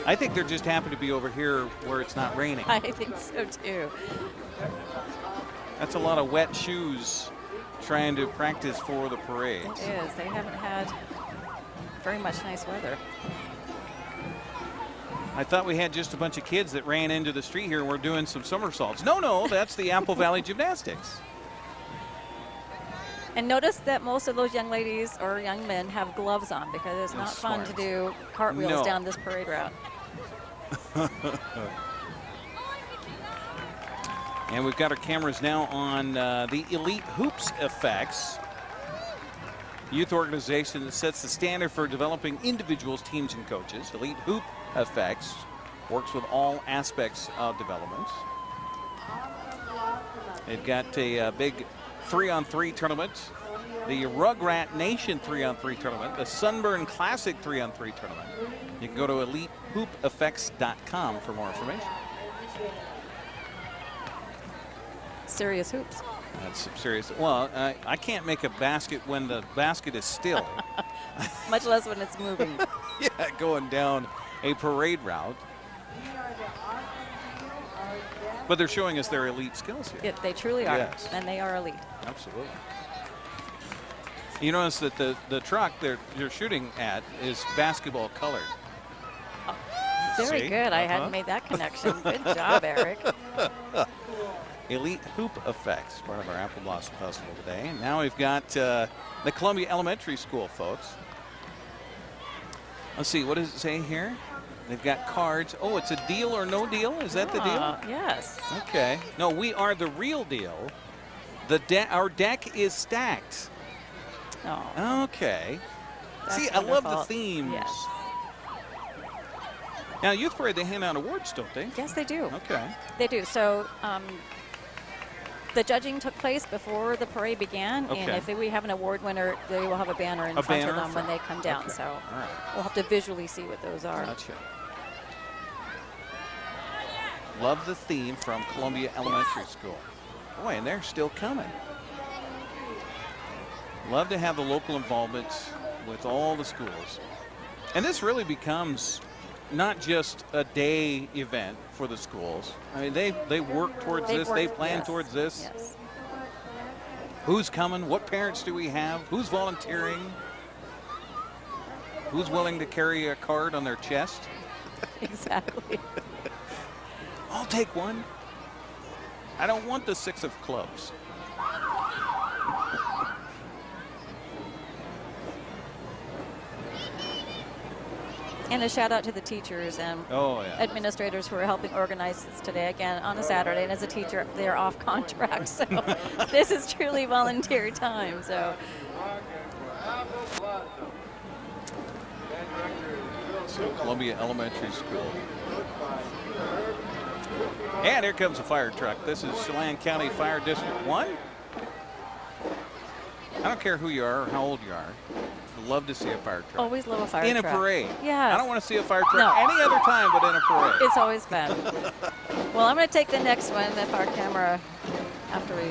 I think they're just happy to be over here where it's not raining. I think so too. That's a lot of wet shoes trying to practice for the parade. It is. They haven't had very much nice weather. I thought we had just a bunch of kids that ran into the street here and were doing some somersaults. No, that's the Apple Valley Gymnastics. And notice that most of those young ladies or young men have gloves on because it's not fun to do cartwheels down this parade route. And we've got our cameras now on the Elite Hoops Effects youth organization that sets the standard for developing individuals, teams, and coaches. Elite Hoop Effects works with all aspects of development. They've got a big 3-on-3 tournament, the Rugrat Nation 3-on-3 tournament, the Sunburn Classic 3-on-3 tournament. You can go to elitehoopeffects.com for more information. Serious hoops. That's some serious. Well, I can't make a basket when the basket is still. Much less when it's moving. Yeah, going down a parade route. But they're showing us their elite skills here. They truly are. Yes. And they are elite. Absolutely. You notice that the truck you're shooting at is basketball colored. Very See? good. I hadn't made that connection. Good job, Eric. Elite Hoop Effects, part of our Apple Blossom Festival today. And now we've got the Columbia Elementary School, folks. Let's see, what does it say here? They've got cards. Oh, it's a deal or no deal? Is that the deal? Yes. Okay. No, we are the real deal. Our deck is stacked. Oh. Okay. That's See, I love the wonderful. themes. Yes. Now, Youth Parade, they hand out awards, don't they? Yes, they do. Okay. They do. So the judging took place before the parade began, and if we have an award winner, they will have a banner in front of them when they come down. So we'll have to visually see what those are. Gotcha. Love the theme from Columbia Elementary School. Boy, and they're still coming. Love to have the local involvement with all the schools. And this really becomes not just a day event for the schools. I mean, they work towards this. They plan towards this. Yes. Who's coming? What parents do we have? Who's volunteering? Who's willing to carry a card on their chest? Exactly. I'll take one. I don't want the 6 of clubs. And a shout out to the teachers and administrators who are helping organize this today. Again, on a Saturday, and as a teacher, they're off contract. So this is truly volunteer time. So Columbia Elementary School. And here comes a fire truck. This is Chelan County Fire District 1. I don't care who you are or how old you are. I'd love to see a fire truck. always love a fire in truck. a parade. Yes. I don't want to see a fire truck any other time but in a parade. It's always fun. Well, I'm going to take the next one if our camera, after we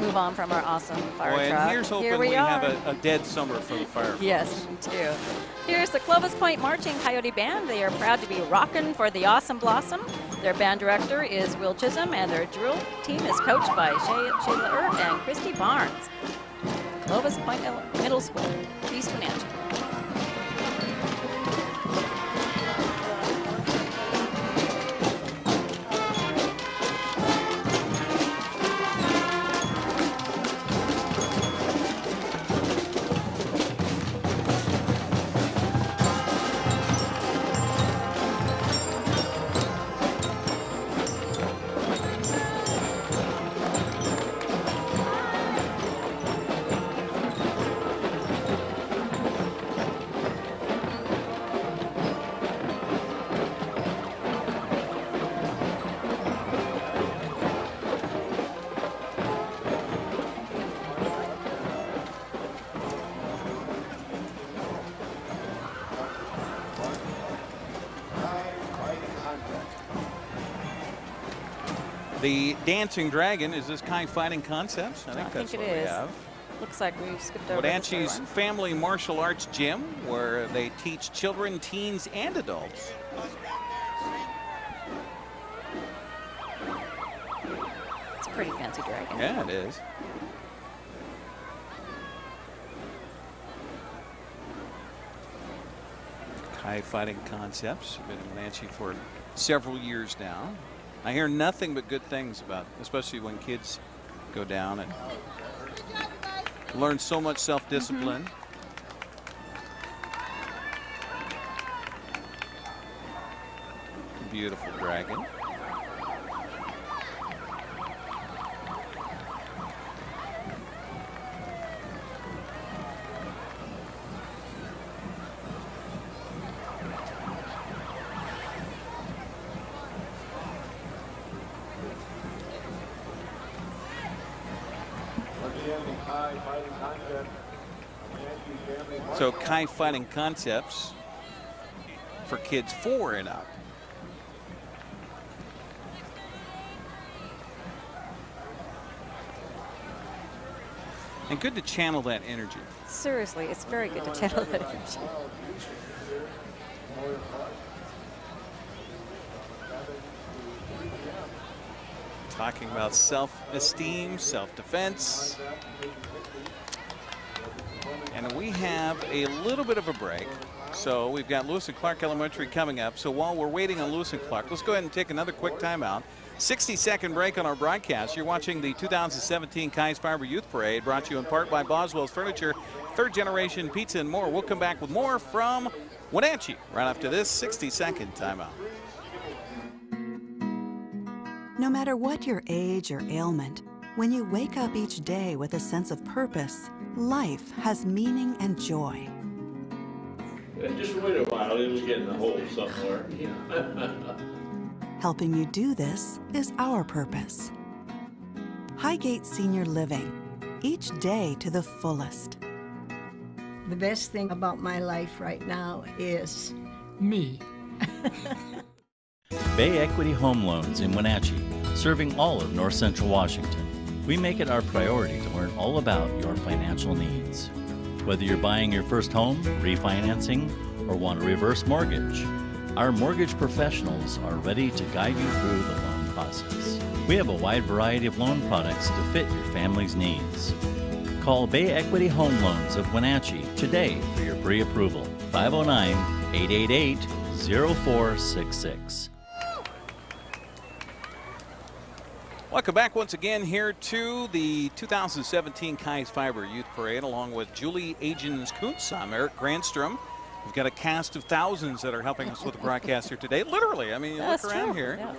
move on from our awesome fire truck. And here's hoping Here we are. have a dead summer for the fire. Yes, me too. Here's the Clovis Point Marching Coyote Band. They are proud to be rockin' for the Awesome Blossom. Their band director is Will Chisholm, and their drill team is coached by Shayla Earp and Christy Barnes. Clovis Point Middle School, East Wenatchee. The Dancing Dragon, is this Keyes Fighting Concepts? I think that's it what is. we have. Looks like we've skipped over Wenatchee's this Family Martial Arts Gym, where they teach children, teens, and adults. It's a pretty fancy dragon. Yeah, it is. Keyes Fighting Concepts. Been in Wenatchee for several years now. I hear nothing but good things about, especially when kids go down and learn so much self-discipline. Beautiful dragon. So Keyes Fighting Concepts for kids 4 and up. And good to channel that energy. Seriously, it's very good to channel that energy. Talking about self-esteem, self-defense. And we have a little bit of a break. So we've got Lewis and Clark Elementary coming up. So while we're waiting on Lewis and Clark, let's go ahead and take another quick timeout. 60-second break on our broadcast. You're watching the 2017 Keyes Fibre Youth Parade, brought to you in part by Boswell's Furniture, third generation pizza, and more. We'll come back with more from Wenatchee right after this 60-second timeout. No matter what your age or ailment, when you wake up each day with a sense of purpose, life has meaning and joy. Just wait a while, it'll get in the hole somewhere. Helping you do this is our purpose. Highgate Senior Living, each day to the fullest. The best thing about my life right now is me. Bay Equity Home Loans in Wenatchee, serving all of North Central Washington. We make it our priority to learn all about your financial needs. Whether you're buying your first home, refinancing, or want a reverse mortgage, our mortgage professionals are ready to guide you through the loan process. We have a wide variety of loan products to fit your family's needs. Call Bay Equity Home Loans of Wenatchee today for your pre-approval. 509-888-0466. Welcome back once again here to the 2017 Keyes Fibre Youth Parade, along with Julie Agens Kuntz. I'm Eric Granstrom. We've got a cast of thousands that are helping us with the broadcast here today. Literally, I mean, you look around here. Yeah.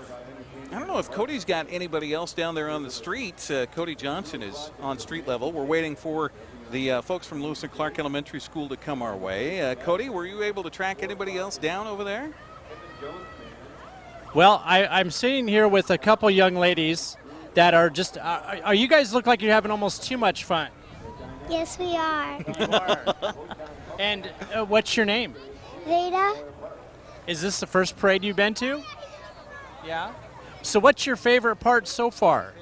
I don't know if Kody's got anybody else down there on the street. Kody Johnson is on street level. We're waiting for the folks from Lewis and Clark Elementary School to come our way. Kody, were you able to track anybody else down over there? Well, I'm sitting here with a couple young ladies that are just, you guys look like you're having almost too much fun. Yes, we are. And what's your name? Veda, Is this the first parade you've been to? Yeah. So what's your favorite part so far?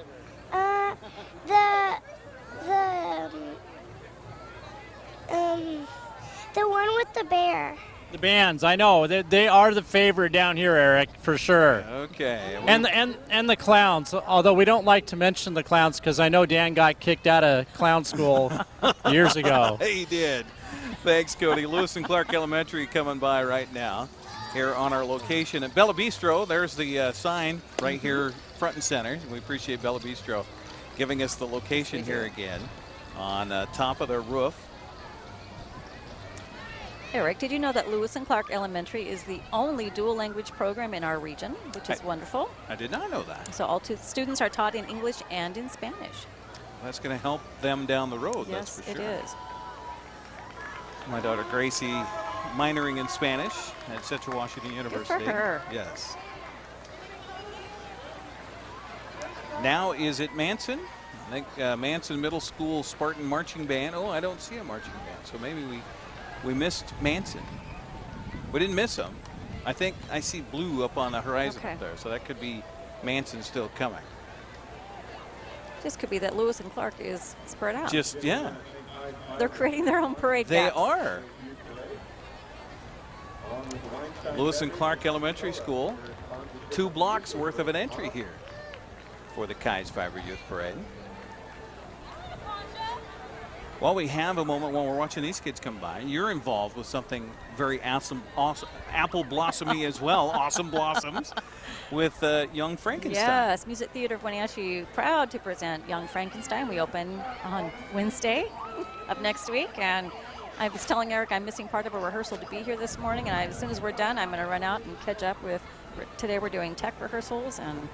the one with the bear. The bands, I know. They are the favorite down here, Eric, for sure. Okay. And the clowns, although we don't like to mention the clowns because I know Dan got kicked out of clown school years ago. He did. Thanks, Kody. Lewis and Clark Elementary coming by right now here on our location at Bella Bistro. There's the sign right here front and center. We appreciate Bella Bistro giving us the location here again on top of their roof. Eric, did you know that Lewis and Clark Elementary is the only dual language program in our region, which is wonderful? I did not know that. So all students are taught in English and in Spanish. That's going to help them down the road, Yes, that's for sure. it is. My daughter Gracie minoring in Spanish at Central Washington University. for her. Yes. Now is it Manson? I think Manson Middle School Spartan Marching Band. Oh, I don't see a marching band, so maybe we missed Manson. We didn't miss him. I think I see blue up on the horizon up there, so that could be Manson still coming. Just could be that Lewis and Clark is spread out. Just, yeah. They're creating their own parade. They gaps. are. Lewis and Clark Elementary School, 2 blocks worth of an entry here for the Keyes Fibre Youth Parade. While we have a moment while we're watching these kids come by, you're involved with something very awesome apple blossomy as well, awesome blossoms, with Young Frankenstein. Yes, Music Theater of Wenatchee, proud to present Young Frankenstein. We open on Wednesday of next week, and I was telling Eric I'm missing part of a rehearsal to be here this morning, and as soon as we're done, I'm going to run out and catch up with, today we're doing tech rehearsals, and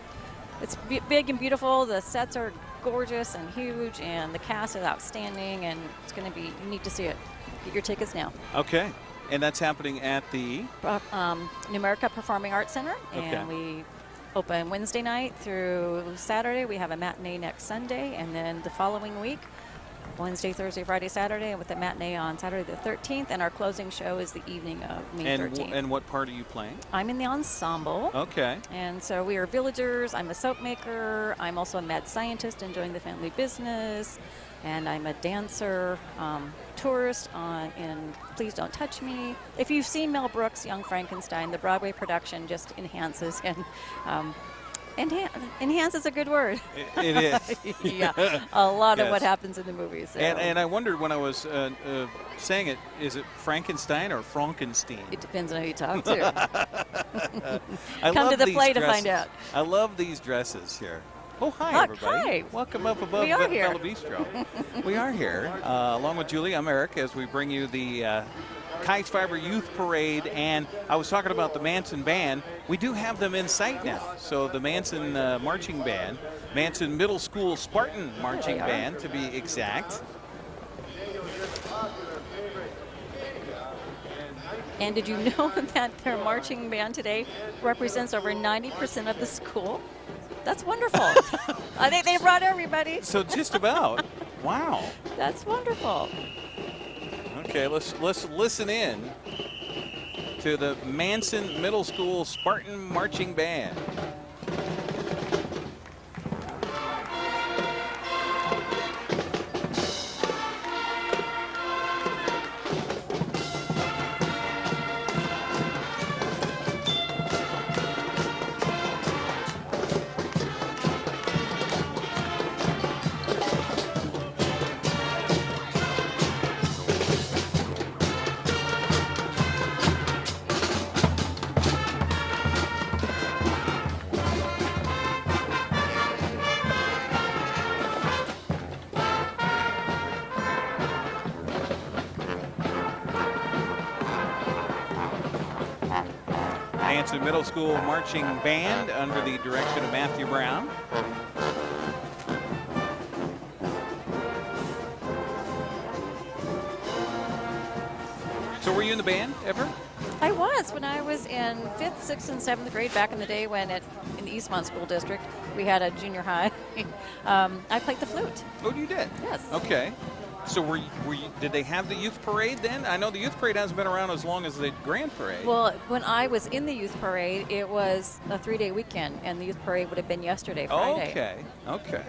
it's big and beautiful. The sets are gorgeous and huge, and the cast is outstanding, and it's going to be, you need to see it. Get your tickets now. Okay, and that's happening at the? Numerica Performing Arts Center, and we open Wednesday night through Saturday. We have a matinee next Sunday, and then the following week, Wednesday, Thursday, Friday, Saturday, and with the matinee on Saturday the 13th, and our closing show is the evening of May 13th. And what part are you playing? I'm in the ensemble. Okay. And so we are villagers. I'm a soap maker. I'm also a mad scientist enjoying the family business. And I'm a dancer, tourist in Please Don't Touch Me. If you've seen Mel Brooks' Young Frankenstein, the Broadway production just enhances and enhance is a good word. It is. Yeah, a lot of what happens in the movies. So. And I wondered when I was saying it, is it Frankenstein or Frankenstein? It depends on who you talk to. I Come love to the these play dresses. to find out. I love these dresses here. Oh, hi, Look, everybody. hi. Welcome up above Bella Bistro. We are here, along with Julie. I'm Eric, as we bring you the Keyes Fibre Youth Parade, and I was talking about the Manson Band. We do have them in sight now. So the Manson Marching Band, Manson Middle School Spartan Marching Band, to be exact. And did you know that their marching band today represents over 90% of the school? That's wonderful. I think they brought everybody. So just about. Wow. That's wonderful. Okay, let's listen in to the Manson Middle School Spartan Marching Band. Manson Middle School Marching Band under the direction of Matthew Brown. So were you in the band ever? I was when I was in 5th, 6th, and 7th grade back in the day when in the Eastmont School District we had a junior high. I played the flute. Oh, you did? Yes. Okay. So were you, did they have the youth parade then? I know the youth parade hasn't been around as long as the grand parade. Well, when I was in the youth parade, it was a 3-day weekend, and the youth parade would have been yesterday, Friday. Okay, okay.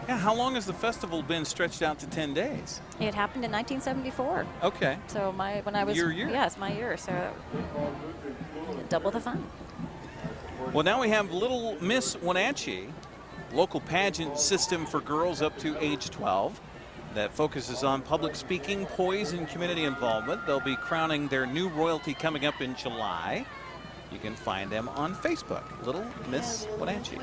Yeah, how long has the festival been stretched out to 10 days? It happened in 1974. Okay. So when I was Your year. Yes, my year. So double the fun. Well, now we have Little Miss Wenatchee, local pageant system for girls up to age 12 that focuses on public speaking, poise, and community involvement. They'll be crowning their new royalty coming up in July. You can find them on Facebook, Little Miss Wenatchee.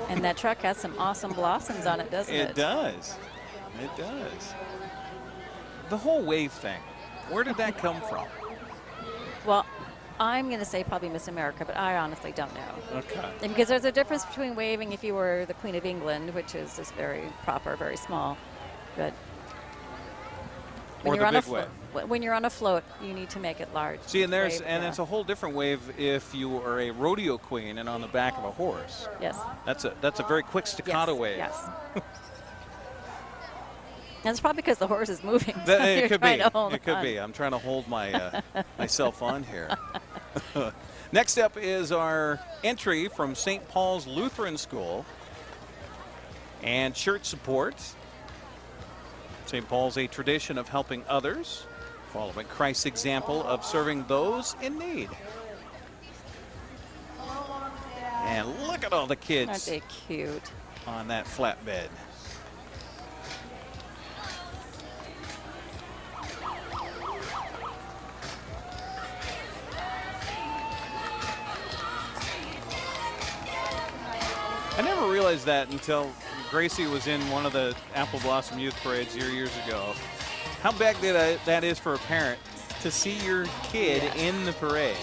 And that truck has some awesome blossoms on it, doesn't it? It does. It does. The whole wave thing, where did that come from? Well, I'm going to say probably Miss America, but I honestly don't know. Okay. And because there's a difference between waving if you were the Queen of England, which is just very proper, very small, but Or the big wave. when you're on a float, you need to make it large. See, and there's wave, and it's a whole different wave if you are a rodeo queen and on the back of a horse. Yes. That's a very quick staccato wave. Yes. That's probably because the horse is moving. That, so it you're could be. trying to hold It could on. be. I'm trying to hold my myself on here. Next up is our entry from St. Paul's Lutheran School and church support. St. Paul's, a tradition of helping others, following Christ's example of serving those in need. And look at all the kids. Aren't they cute? On that flatbed. I never realized that until Gracie was in one of the Apple Blossom Youth Parades years ago. How big that is for a parent to see your kid in the parade,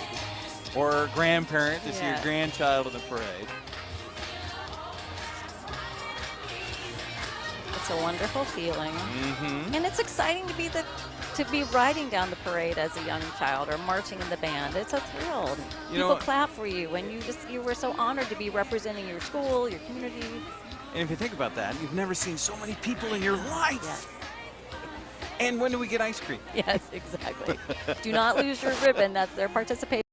or a grandparent to see your grandchild in the parade. It's a wonderful feeling, Mm-hmm. and it's exciting to be riding down the parade as a young child or marching in the band. It's a thrill. People clap for you, and you were so honored to be representing your school, your community. And if you think about that, you've never seen so many people in your life. Yes. And when do we get ice cream? Yes, exactly. Do not lose your ribbon. That's their participation.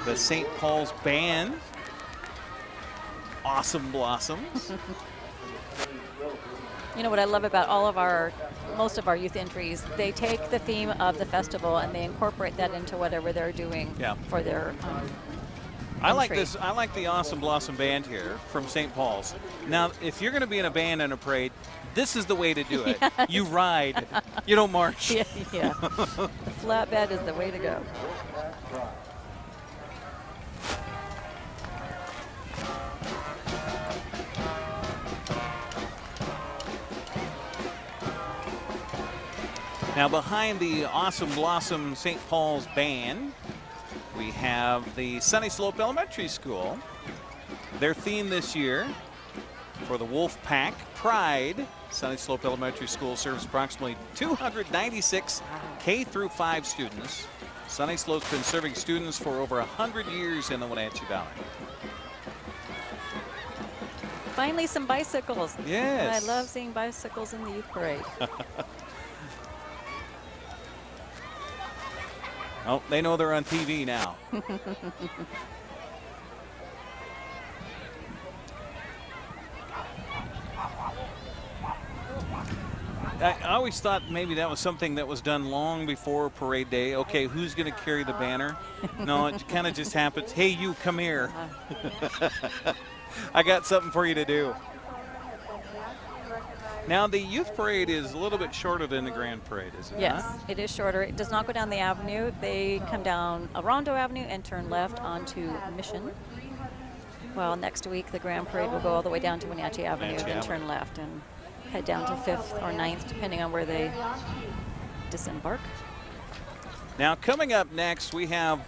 The St. Paul's Band. Awesome Blossoms. You know what I love about most of our youth entries, they take the theme of the festival and they incorporate that into whatever they're doing for their I like entry. this. I like the Awesome Blossom Band here from St. Paul's. Now, if you're going to be in a band and a parade, this is the way to do it. Yes. You ride. You don't march. Yeah. The flatbed is the way to go. Now, behind the Awesome Blossom St. Paul's Band, we have the Sunny Slope Elementary School. Their theme this year for the Wolf Pack, Pride. Sunny Slope Elementary School serves approximately 296 K through 5 students. Sunny Slope's been serving students for over 100 years in the Wenatchee Valley. Finally, some bicycles. Yes. I love seeing bicycles in the youth parade. Oh, they know they're on TV now. I always thought maybe that was something that was done long before parade day. Okay, who's going to carry the banner? No, it kind of just happens. Hey, you, come here. I got something for you to do. Now, the youth parade is a little bit shorter than the grand parade, is it Yes, not? it is shorter. It does not go down the avenue. They come down Rondo Avenue and turn left onto Mission. Well, next week the grand parade will go all the way down to Wenatchee Avenue, then turn left and head down to 5th or 9th, depending on where they disembark. Now, coming up next, we have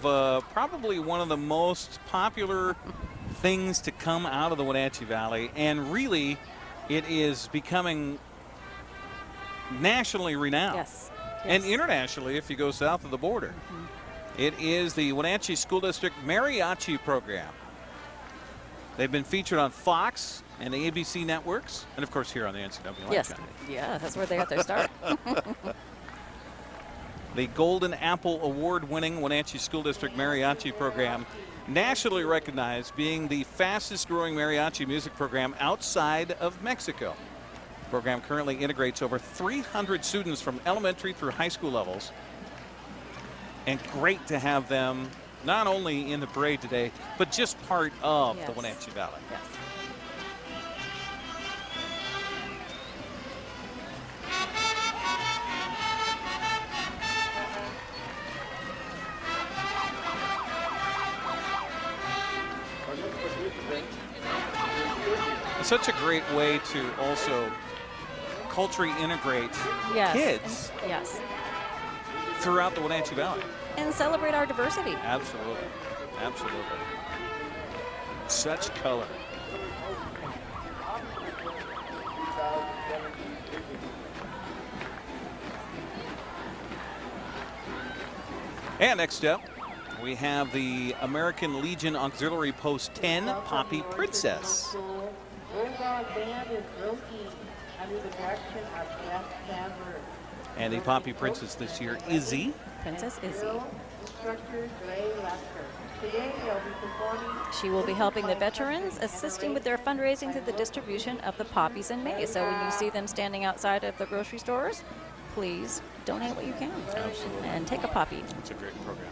probably one of the most popular things to come out of the Wenatchee Valley, and really, it is becoming nationally renowned. Yes. And internationally if you go south of the border. It is the Wenatchee School District Mariachi program. They've been featured on Fox and the ABC networks, and of course here on the NCWLIFE Channel. Yeah, that's where they got their start. The Golden Apple Award-winning Wenatchee School District Mariachi program, nationally recognized, being the fastest growing mariachi music program outside of Mexico. The program currently integrates over 300 students from elementary through high school levels. And great to have them not only in the parade today, but just part of the Wenatchee Valley. Yes. It's such a great way to also culturally integrate Yes. kids Yes. throughout the Wenatchee Valley. And celebrate our diversity. Absolutely. Absolutely. Such color. And next up, we have the American Legion Auxiliary Post 10 Poppy Princess. Bulldog Band and Drill Team under the direction of Jeff Sandberg. And the Poppy Princess this year, Izzy. Princess Izzy. Instructor Ray Lester. Today they'll be performing. She will be helping the veterans, assisting with their fundraising through the distribution of the poppies in May. So when you see them standing outside of the grocery stores, please donate what you can. Absolutely. And take a poppy. It's a great program.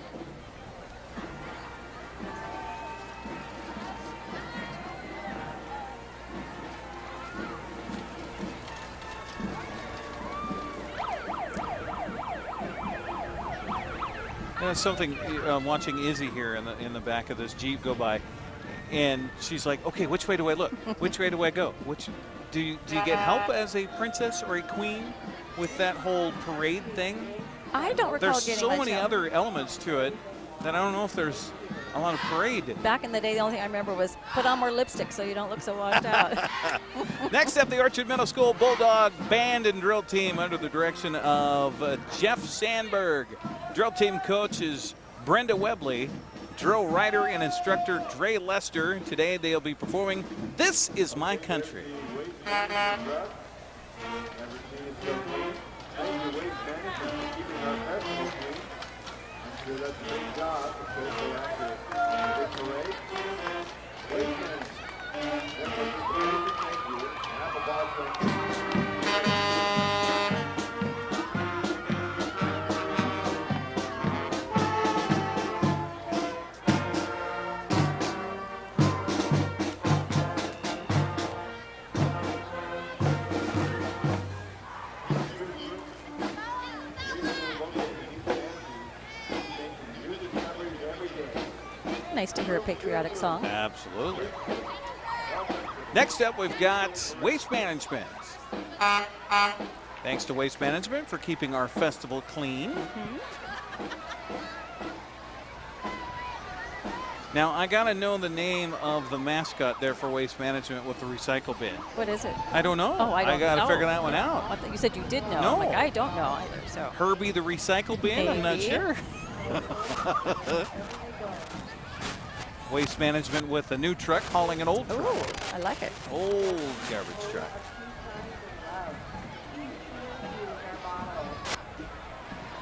Something watching Izzy here in the back of this Jeep go by, and she's like, "Okay, which way do I look? Which way do I go? Do you get help as a princess or a queen with that whole parade thing?" I don't recall There's getting so much many help. other elements to it that I don't know if there's a lot of parade. Back in the day, the only thing I remember was put on more lipstick so you don't look so washed out. Next up, the Orchard Middle School Bulldog Band and Drill Team under the direction of Jeff Sandberg. Drill team coach is Brenda Webley. Drill rider and instructor Dre Lester. Today they'll be performing This Is My Country. Thank you, Wade Bennett, for keeping our festival clean. I'm sure that's a great job because they have the parade. Wade Bennett. Thank you. Apple Boston. Nice to hear a patriotic song. Absolutely. Next up, we've got Waste Management. Thanks to Waste Management for keeping our festival clean. Now, I got to know the name of the mascot there for Waste Management with the recycle bin. What is it? I don't know. Oh, I don't got to know. figure that one out. I thought you said you did know. No. I'm like, I don't know either. So Herbie the recycle bin? I'm not Maybe. sure. Waste Management with a new truck hauling an old truck. Ooh, I like it. Old garbage truck.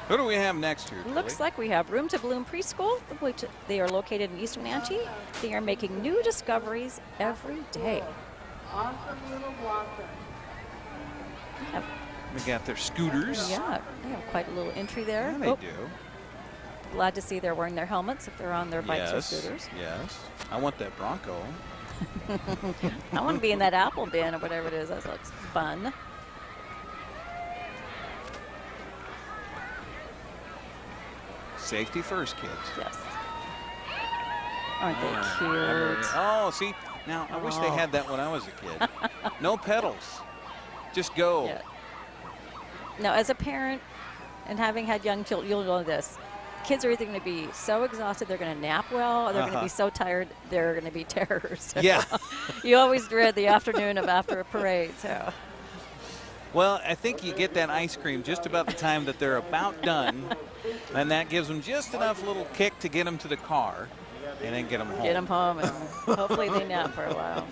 Who do we have next here, Looks Julie? like we have Room to Bloom Preschool, which they are located in East Wenatchee. They are making new discoveries every day. Awesome little blossom. They got their scooters. Yeah, they have quite a little entry there. Yeah, they do. Glad to see they're wearing their helmets if they're on their bikes or scooters. Yes. I want that Bronco. I want to be in that apple bin or whatever it is. That looks fun. Safety first, kids. Yes. Aren't they Oh, cute? Oh, see, now I wish they had that when I was a kid. No pedals. Just go. Yeah. Now, as a parent and having had young children, you'll know this. Kids are either going to be so exhausted they're going to nap well, or they're going to be so tired they're going to be terrors. So Yeah. You always dread the afternoon of after a parade. So. Well, I think you get that ice cream just about the time that they're about done, and that gives them just enough little kick to get them to the car, and then get them home. Get them home, and hopefully they nap for a while.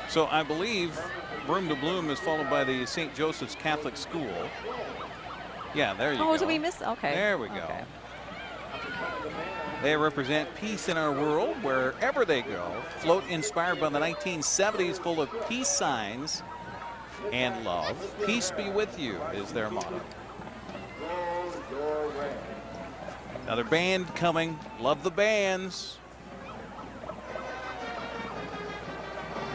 So I believe Room to Bloom is followed by the St. Joseph's Catholic School. Yeah, there you go. Oh, did we miss? Okay. There we go. Okay. They represent peace in our world wherever they go. Float inspired by the 1970s, full of peace signs and love. Peace be with you is their motto. Another band coming. Love the bands.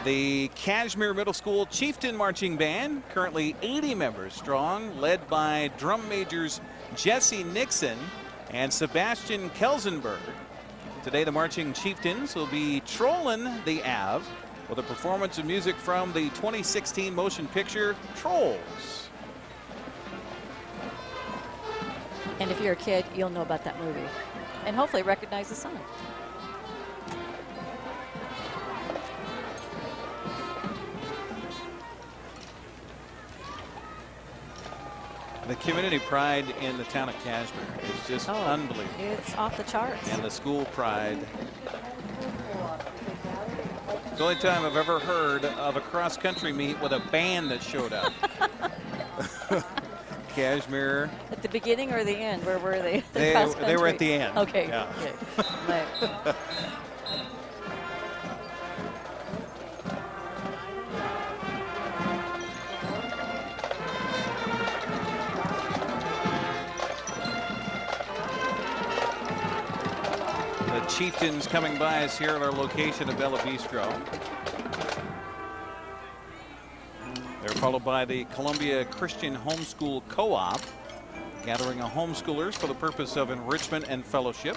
The Cashmere Middle School Chieftain Marching Band, currently 80 members strong, led by drum majors Jesse Nixon and Sebastian Kelsenberg. Today, the Marching Chieftains will be trolling the Ave with a performance of music from the 2016 motion picture Trolls. And if you're a kid, you'll know about that movie and hopefully recognize the song. The community pride in the town of Cashmere is just unbelievable. It's off the charts. And the school pride. It's the only time I've ever heard of a cross-country meet with a band that showed up. Cashmere. At the beginning or the end? Where were they? They were at the end. Okay. Yeah. Okay. Chieftains coming by us here at our location at Bella Bistro. They're followed by the Columbia Christian Homeschool Co-op, gathering of homeschoolers for the purpose of enrichment and fellowship.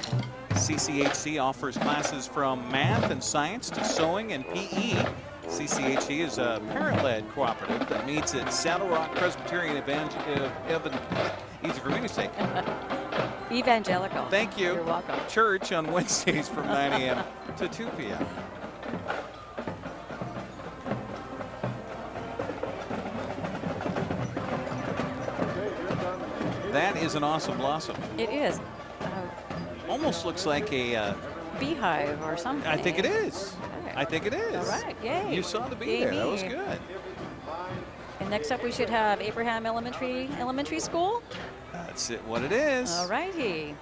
CCHC offers classes from math and science to sewing and PE. CCHC is a parent-led cooperative that meets at Saddle Rock Presbyterian easy for me to say. Evangelical. Thank you. You're welcome. Church on Wednesdays from 9 a.m. to 2 p.m. That is an awesome blossom. It is. Almost looks like a beehive or something. I think it is. Okay. I think it is. All right. Yay. You saw the bee Yay there. me. That was good. And next up, we should have Abraham Elementary School. That's it. What it is. All righty.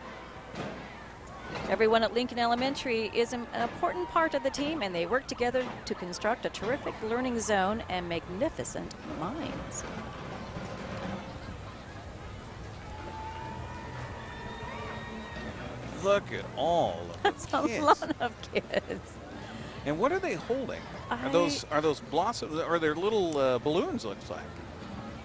Everyone at Lincoln Elementary is an important part of the team, and they work together to construct a terrific learning zone and magnificent minds. Look at all of That's the kids. a lot of kids. And what are they holding? Are those blossoms? Are they little balloons? Looks like.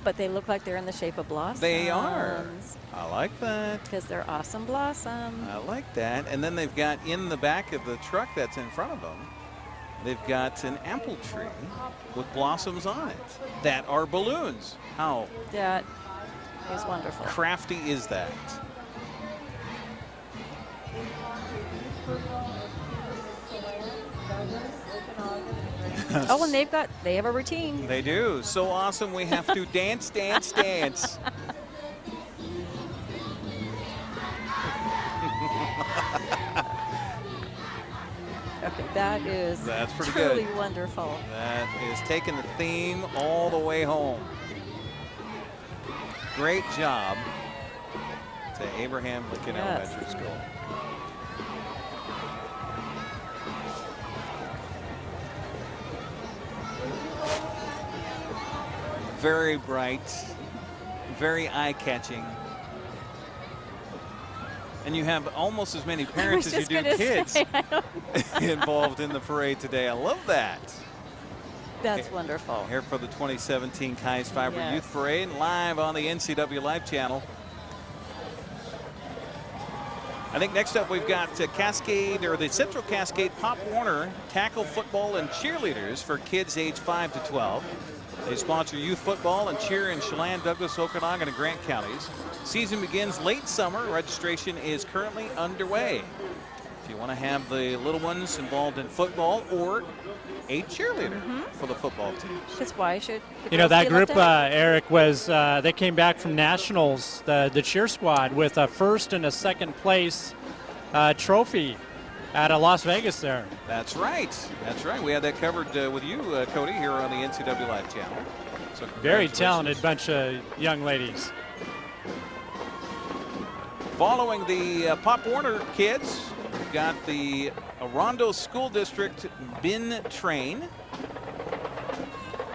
But they look like they're in the shape of blossoms. They are. I like that. Because they're awesome blossoms. I like that. And then they've got in the back of the truck that's in front of them, they've got an apple tree with blossoms on it that are balloons. How That is wonderful. crafty is that? Oh, and they have a routine. They do. So awesome. We have to dance, dance, dance. Okay, that's pretty truly good. wonderful. That is taking the theme all the way home. Great job to Abraham Lincoln Elementary School. Very bright, very eye-catching. And you have almost as many parents as you do kids involved in the parade today. I love that. That's wonderful. Here for the 2017 Keyes Fibre Youth Parade, live on the NCWLIFE Channel. I think next up we've got Cascade, or the Central Cascade Pop Warner Tackle Football and Cheerleaders for kids age 5 to 12. They sponsor youth football and cheer in Chelan, Douglas, Okanagan, and Grant counties. Season begins late summer. Registration is currently underway. If you want to have the little ones involved in football or a cheerleader for the football team. That's why I should. You know, that group, Eric, was they came back from nationals, the cheer squad, with a first and a second place trophy out of Las Vegas there. That's right. That's right. We had that covered with you, Kody, here on the NCWLIFE Channel. So very talented bunch of young ladies. Following the Pop Warner kids, we've got the Orondo School District Bin Train.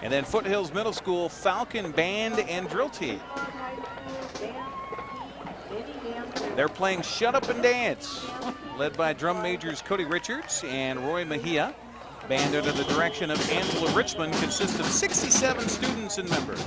And then Foothills Middle School Falcon Band and Drill Team. They're playing Shut Up and Dance, led by drum majors Kody Richards and Roy Mejia. Band under the direction of Angela Richmond consists of 67 students and members.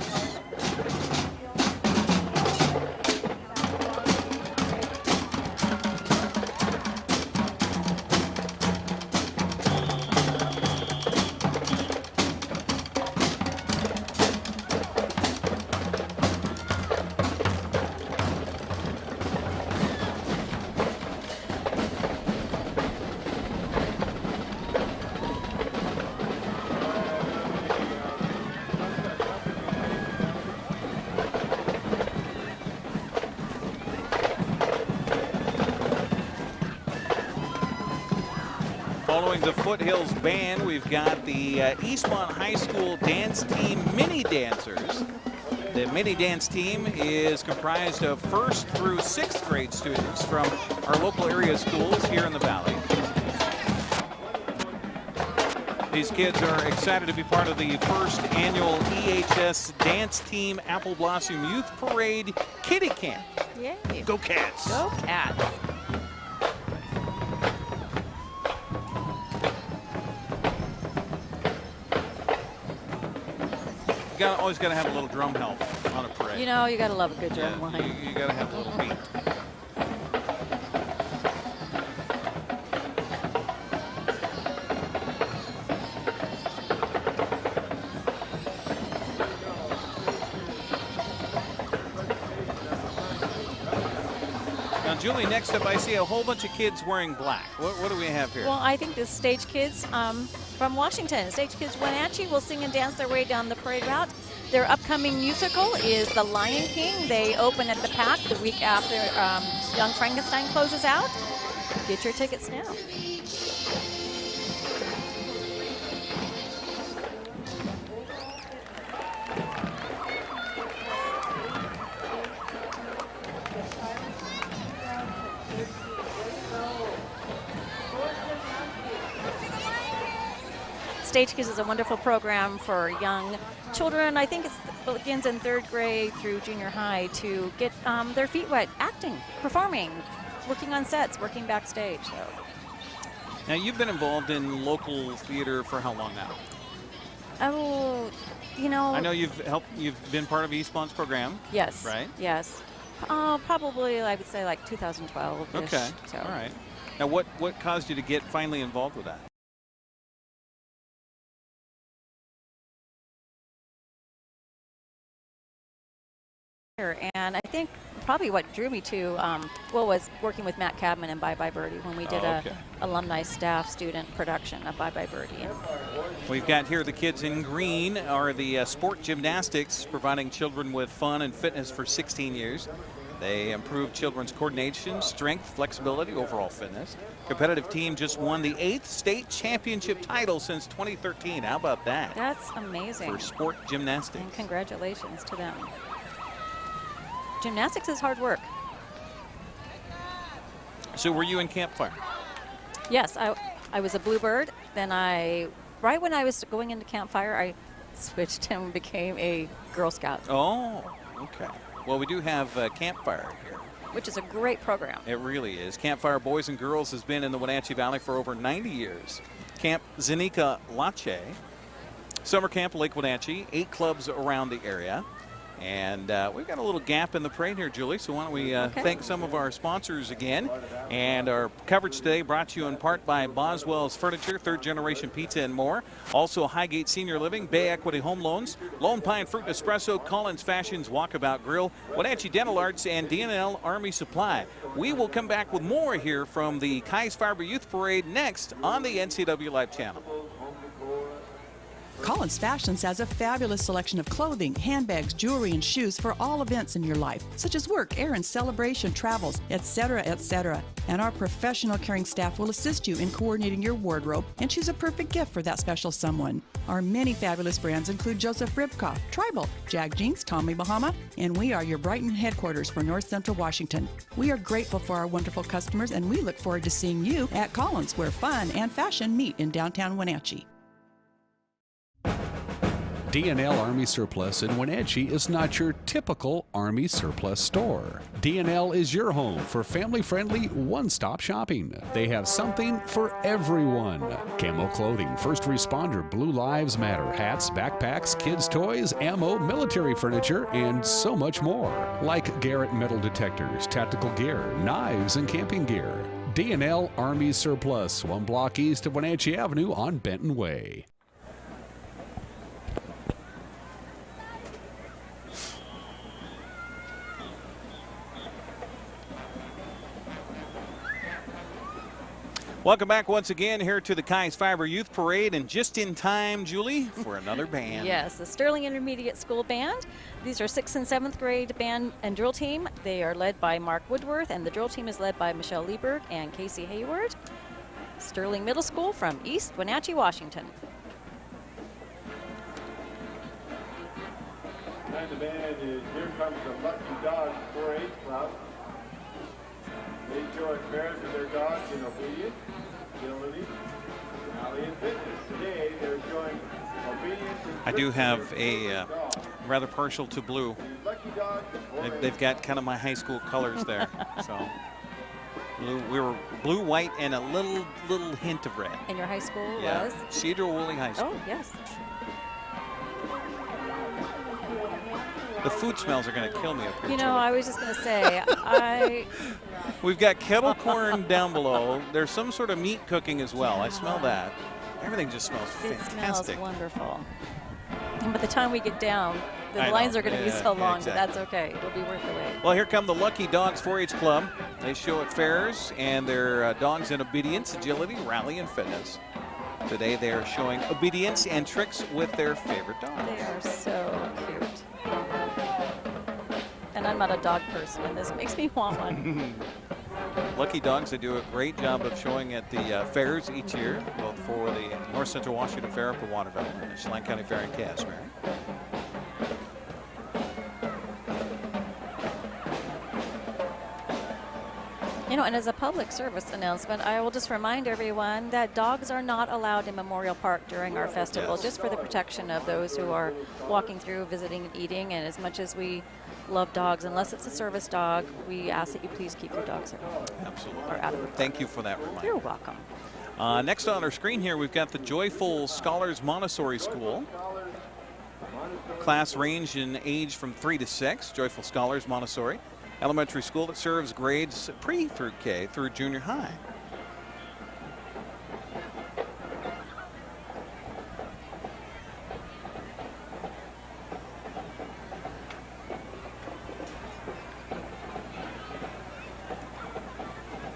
Following the Foothills Band, we've got the Eastmont High School Dance Team Mini Dancers. The mini dance team is comprised of 1st through 6th grade students from our local area schools here in the Valley. These kids are excited to be part of the 1st annual EHS Dance Team Apple Blossom Youth Parade Kiddie Camp. Yay. Go Cats! Go Cats! Always got to have a little drum help on a parade. You know, you got to love a good drum line. You got to have a little beat. Now, Julie, next up I see a whole bunch of kids wearing black. What do we have here? Well, I think the Stage Kids from Washington. Stage Kids Wenatchee will sing and dance their way down the parade route. Their upcoming musical is The Lion King. They open at the Pack the week after Young Frankenstein closes out. Get your tickets now. Stage Kids is a wonderful program for young children. I think it begins in 3rd grade through junior high to get their feet wet, acting, performing, working on sets, working backstage. So. Now, you've been involved in local theater for how long now? Oh, you know. I know you've been part of Eastmont's program. Yes. Right? Yes. Probably, I would say, like 2012-ish. Okay. So. All right. Now, what caused you to get finally involved with that? And I think probably what drew me to, was working with Matt Cabman and Bye Bye Birdie when we did a alumni staff student production of Bye Bye Birdie. We've got here the kids in green are the sport gymnastics, providing children with fun and fitness for 16 years. They improve children's coordination, strength, flexibility, overall fitness. Competitive team just won the 8th state championship title since 2013. How about that? That's amazing. For sport gymnastics. And congratulations to them. Gymnastics is hard work. So were you in Campfire? Yes, I was a Bluebird. Then right when I was going into Campfire, I switched and became a Girl Scout. Oh, okay. Well, we do have Campfire here. Which is a great program. It really is. Campfire Boys and Girls has been in the Wenatchee Valley for over 90 years. Camp Zenica Lache, Summer Camp Lake Wenatchee, 8 clubs around the area. And we've got a little gap in the parade here, Julie, so why don't we thank some of our sponsors again. And our coverage today brought to you in part by Boswell's Furniture, 3rd Generation Pizza and more. Also Highgate Senior Living, Bay Equity Home Loans, Lone Pine Fruit and Espresso, Collins Fashions Walkabout Grill, Wenatchee Dental Arts, and DNL Army Supply. We will come back with more here from the Keyes Fibre Youth Parade next on the NCWLIFE Channel. Collins Fashions has a fabulous selection of clothing, handbags, jewelry, and shoes for all events in your life, such as work, errands, celebration, travels, etc., etc. And our professional caring staff will assist you in coordinating your wardrobe and choose a perfect gift for that special someone. Our many fabulous brands include Joseph Ribkoff, Tribal, Jag Jeans, Tommy Bahama, and we are your Brighton headquarters for North Central Washington. We are grateful for our wonderful customers, and we look forward to seeing you at Collins, where fun and fashion meet in downtown Wenatchee. DNL Army Surplus in Wenatchee is not your typical Army Surplus store. DNL is your home for family-friendly one-stop shopping. They have something for everyone. Camo clothing, first responder, Blue Lives Matter, hats, backpacks, kids' toys, ammo, military furniture, and so much more. Like Garrett metal detectors, tactical gear, knives, and camping gear. DNL Army Surplus, 1 block east of Wenatchee Avenue on Benton Way. Welcome back once again here to the Keyes Fibre Youth Parade, and just in time, Julie, for another band. Yes, the Sterling Intermediate School Band. These are 6th and 7th grade band and drill team. They are led by Mark Woodworth, and the drill team is led by Michelle Lieberg and Casey Hayward. Sterling Middle School from East Wenatchee, Washington. And the band is Here Comes the Lucky Dogs 4-H Club. They show affairs of their dogs in obedience, agility, rally, and fitness. Today they're showing obedience and I do have a rather partial to blue. They've got kind of my high school colors there. So blue, we were blue, white, and a little hint of red. And your high school Yeah. was? Cedar Woolley High School. Oh, yes. The food smells are going to kill me up here. You know, I was just going to say, We've got kettle corn down below. There's some sort of meat cooking as well. I smell that. Everything just smells fantastic. It smells wonderful. And by the time we get down, the I lines know. are going to be Yeah, so long, exactly. but that's okay. It'll be worth the wait. Well, here come the Lucky Dogs 4-H Club. They show at fairs, and they're dogs in obedience, agility, rally, and fitness. Today they are showing obedience and tricks with their favorite dogs. They are so cute. And I'm not a dog person, and this makes me want one. Lucky Dogs, they do a great job of showing at the fairs each year, both for the North Central Washington Fair up at Waterville and the Chelan County Fair in Casper. You know, and as a public service announcement, I will just remind everyone that dogs are not allowed in Memorial Park during our festival, just for the protection of those who are walking through, visiting, and eating. And as much as we love dogs, unless it's a service dog, we ask that you please keep your dogs at home. Absolutely. Or out of the park. Thank you for that reminder. You're welcome. Next on our screen here, we've got the Joyful Scholars Montessori School. Class range in age from 3 to 6, Joyful Scholars Montessori. Elementary school that serves grades pre through K through junior high.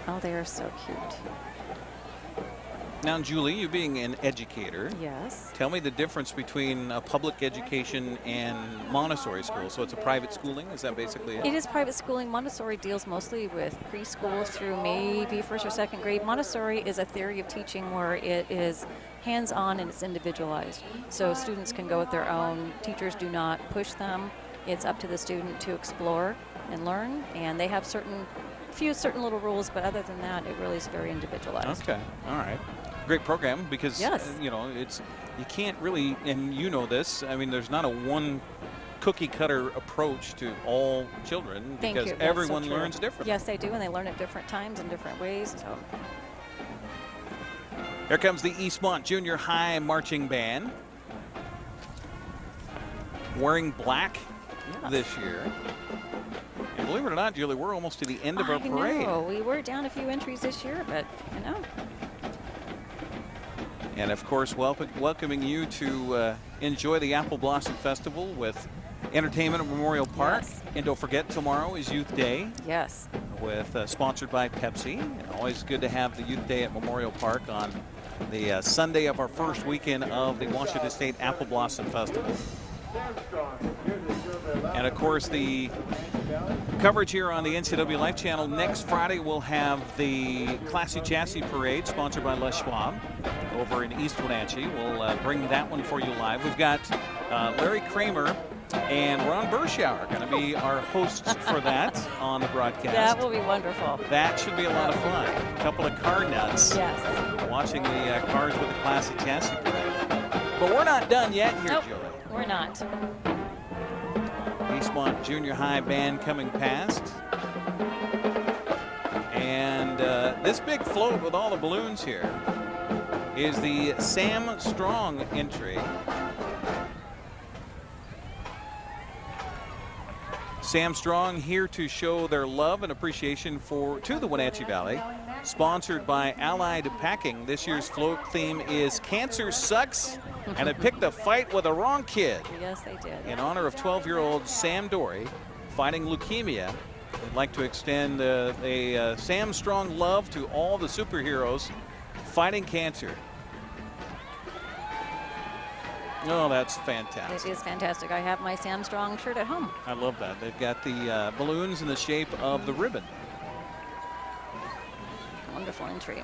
Oh, they are so cute. Now, Julie, you being an educator, Yes. tell me the difference between a public education and Montessori school. So it's a private schooling, is that basically it? It is private schooling. Montessori deals mostly with preschool through maybe 1st or 2nd grade. Montessori is a theory of teaching where it is hands-on and it's individualized. So students can go at their own. Teachers do not push them. It's up to the student to explore and learn. And they have certain little rules, but other than that, it really is very individualized. Okay, all right. Great program because, Yes. you know, you can't really, and you know this, I mean, there's not a one cookie cutter approach to all children Thank because you. That's so everyone true. learns differently. Yes, they do, and they learn at different times in different ways. So. Here comes the Eastmont Junior High Marching Band. Wearing black this year. And believe it or not, Julie, we're almost to the end of our parade. I know. We were down a few entries this year, but, you know. And of course, welcoming you to enjoy the Apple Blossom Festival with entertainment at Memorial Park. Yes. And don't forget, tomorrow is Youth Day. Yes. With sponsored by Pepsi. And always good to have the Youth Day at Memorial Park on the Sunday of our first weekend of the Washington State Apple Blossom Festival. And of course, the coverage here on the NCWLIFE Channel. Next Friday, we'll have the Classy Chassis Parade, sponsored by Les Schwab, over in East Wenatchee. We'll bring that one for you live. We've got Larry Kramer and Ron Burschauer going to be our hosts for that on the broadcast. That will be wonderful. That should be a lot of fun. A couple of car nuts. Yes. Watching the cars with the Classy Chassis Parade. But we're not done yet here, Nope, Julie. we're not. Eastmont Junior High band coming past. And this big float with all the balloons here is the Sam Strong entry. Sam Strong here to show their love and appreciation to the Wenatchee Valley. Sponsored by Allied Packing. This year's float theme is Cancer Sucks, and it picked a fight with the wrong kid. Yes, they did. In honor of 12-year-old Sam Dory fighting leukemia, I'd like to extend a Sam Strong love to all the superheroes fighting cancer. Oh, that's fantastic. It is fantastic. I have my Sam Strong shirt at home. I love that. They've got the balloons in the shape of the ribbon. Wonderful entry.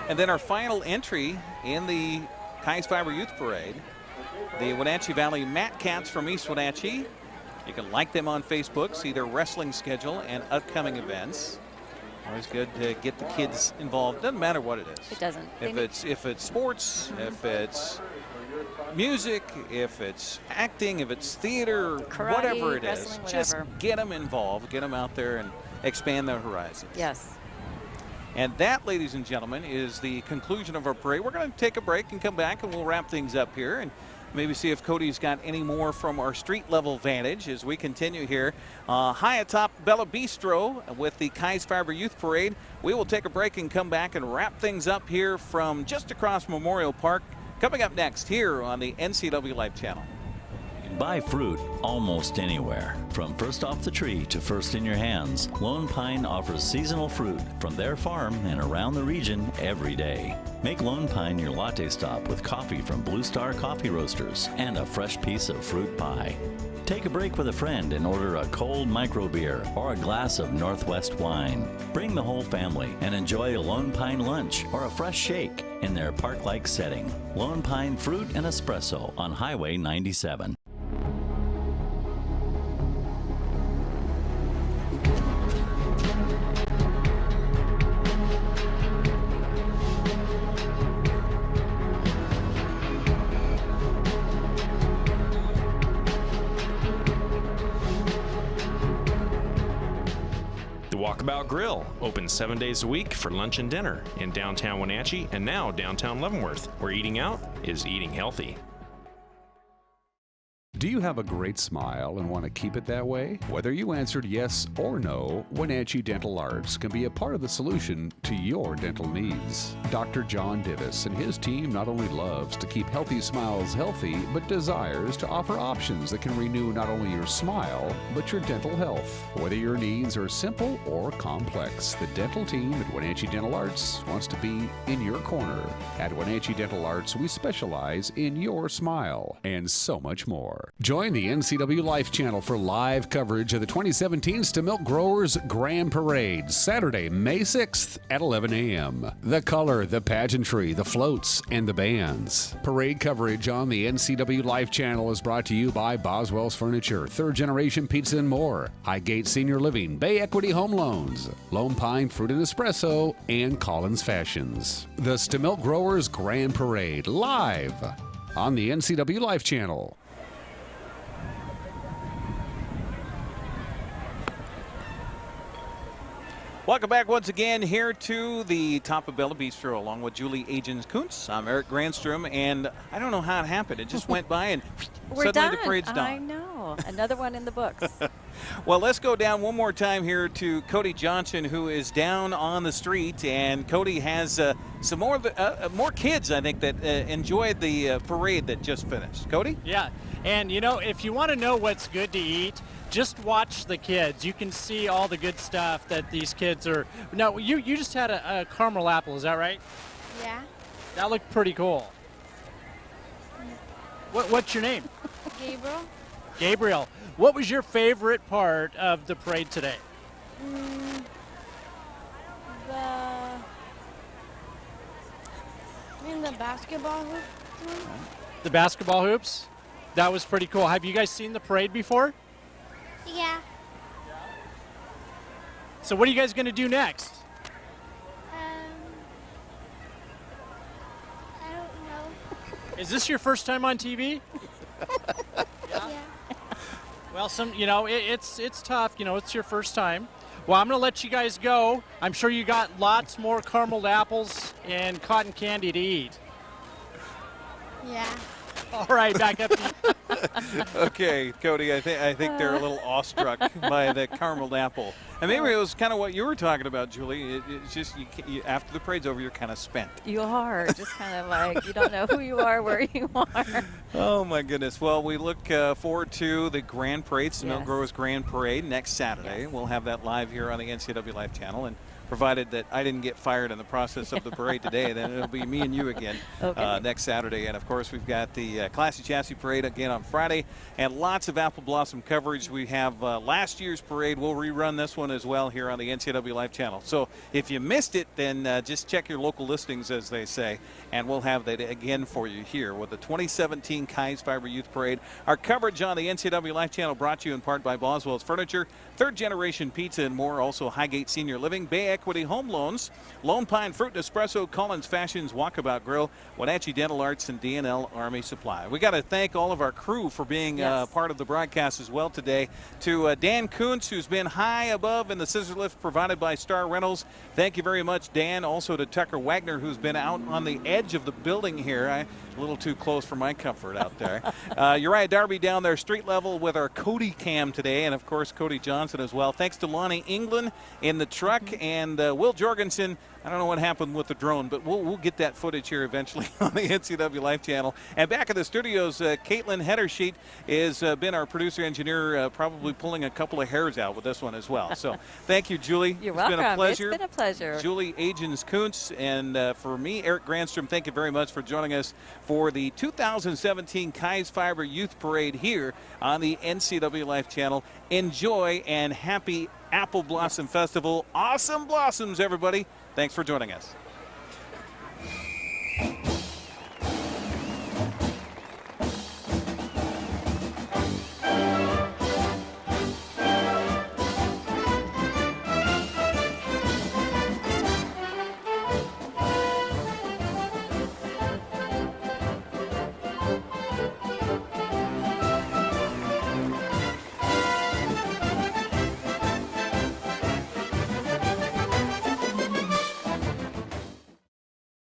And then our final entry in the Keyes Fibre Youth Parade, the Wenatchee Valley Matt Cats from East Wenatchee. You can like them on Facebook, see their wrestling schedule and upcoming events. Always good to get the kids involved. Doesn't matter what it is. It doesn't. If it's sports, if it's music, if it's acting, if it's theater, karate, whatever it is, wrestling, just whatever. get them involved, get them out there and expand their horizons. Yes. And that, ladies and gentlemen, is the conclusion of our parade. We're going to take a break and come back, and we'll wrap things up here and maybe see if Kody's got any more from our street level vantage as we continue here high atop Bella Bistro with the Keyes Fibre Youth Parade. We will take a break and come back and wrap things up here from just across Memorial Park. Coming up next here on the NCWLIFE Channel. Buy fruit almost anywhere. From first off the tree to first in your hands, Lone Pine offers seasonal fruit from their farm and around the region every day. Make Lone Pine your latte stop with coffee from Blue Star Coffee Roasters and a fresh piece of fruit pie. Take a break with a friend and order a cold micro beer or a glass of Northwest wine. Bring the whole family and enjoy a Lone Pine lunch or a fresh shake in their park-like setting. Lone Pine Fruit and Espresso on Highway 97. Walkabout Grill, open 7 days a week for lunch and dinner in downtown Wenatchee and now downtown Leavenworth, where eating out is eating healthy. Do you have a great smile and want to keep it that way? Whether you answered yes or no, Wenatchee Dental Arts can be a part of the solution to your dental needs. Dr. John Divis and his team not only loves to keep healthy smiles healthy, but desires to offer options that can renew not only your smile, but your dental health. Whether your needs are simple or complex, the dental team at Wenatchee Dental Arts wants to be in your corner. At Wenatchee Dental Arts, we specialize in your smile and so much more. Join the NCWLIFE Channel for live coverage of the 2017 Stemilk Growers Grand Parade, Saturday, May 6th at 11 a.m. The color, the pageantry, the floats, and the bands. Parade coverage on the NCWLIFE Channel is brought to you by Boswell's Furniture, Third Generation Pizza and More, Highgate Senior Living, Bay Equity Home Loans, Lone Pine Fruit and Espresso, and Collins Fashions. The Stemilk Growers Grand Parade, live on the NCWLIFE Channel. Welcome back once again here to the top of Bella Bistro along with Julie Agens Kuntz. I'm Eric Granstrom, and I don't know how it happened. It just went by and We're suddenly done. the parade's done. I know. Another one in the books. Well, let's go down one more time here to Kody Johnson, who is down on the street, and Kody has some more kids, I think, that enjoyed the parade that just finished. Kody? Yeah, and you know, if you want to know what's good to eat, just watch the kids. You can see all the good stuff that these kids are. No, you just had a caramel apple, is that right? Yeah. That looked pretty cool. What's your name? Gabriel. Gabriel. What was your favorite part of the parade today? The basketball hoop. The basketball hoops? That was pretty cool. Have you guys seen the parade before? Yeah. So what are you guys going to do next? I don't know. Is this your first time on TV? Yeah. Well, it's tough. You know, it's your first time. Well, I'm going to let you guys go. I'm sure you got lots more carameled apples and cotton candy to eat. Yeah. All right, back up to you. Okay, Kody, I think they're a little awestruck by the carameled apple. And maybe it was kind of what you were talking about, Julie. It's just after the parade's over, you're kind of spent. You are. Just kind of like you don't know who you are, where you are. Oh, my goodness. Well, we look forward to the Grand Parade, Stemilk Growers Grand Parade, next Saturday. Yes. We'll have that live here on the NCWLIFE Channel. And provided that I didn't get fired in the process of the parade today. Then it'll be me and you again next Saturday. And, of course, we've got the Classy Chassis Parade again on Friday, and lots of Apple Blossom coverage. We have last year's parade. We'll rerun this one as well here on the NCWLIFE channel. So if you missed it, then just check your local listings, as they say, and we'll have that again for you here with the 2017 Keyes Fibre Youth Parade. Our coverage on the NCWLIFE channel brought to you in part by Boswell's Furniture, Third Generation Pizza and more, also Highgate Senior Living, Bay Equity Home Loans, Lone Pine Fruit and Espresso, Collins Fashions, Walkabout Grill, Wenatchee Dental Arts, and D&L Army Supply. We got to thank all of our crew for being part of the broadcast as well today. To Dan Kuntz, who's been high above in the scissor lift provided by Star Rentals. Thank you very much, Dan. Also to Tucker Wagner, who's been out on the edge of the building here. A little too close for my comfort out there. Uriah Darby down there street level with our Kody cam today, and of course Cody Johnson as well. Thanks to Lonnie England in the truck, and Will Jorgensen. I don't know what happened with the drone, but we'll get that footage here eventually on the NCWLIFE channel. And back in the studios, Caitlin Hedersheet has been our producer-engineer, probably pulling a couple of hairs out with this one as well. So thank you, Julie. You're welcome. Been a pleasure. It's been a pleasure. Julie Agens Kuntz, and for me, Eric Granstrom, thank you very much for joining us for the 2017 Keyes Fibre Youth Parade here on the NCWLIFE channel. Enjoy and happy Apple Blossom Festival. Awesome blossoms, everybody. Thanks for joining us.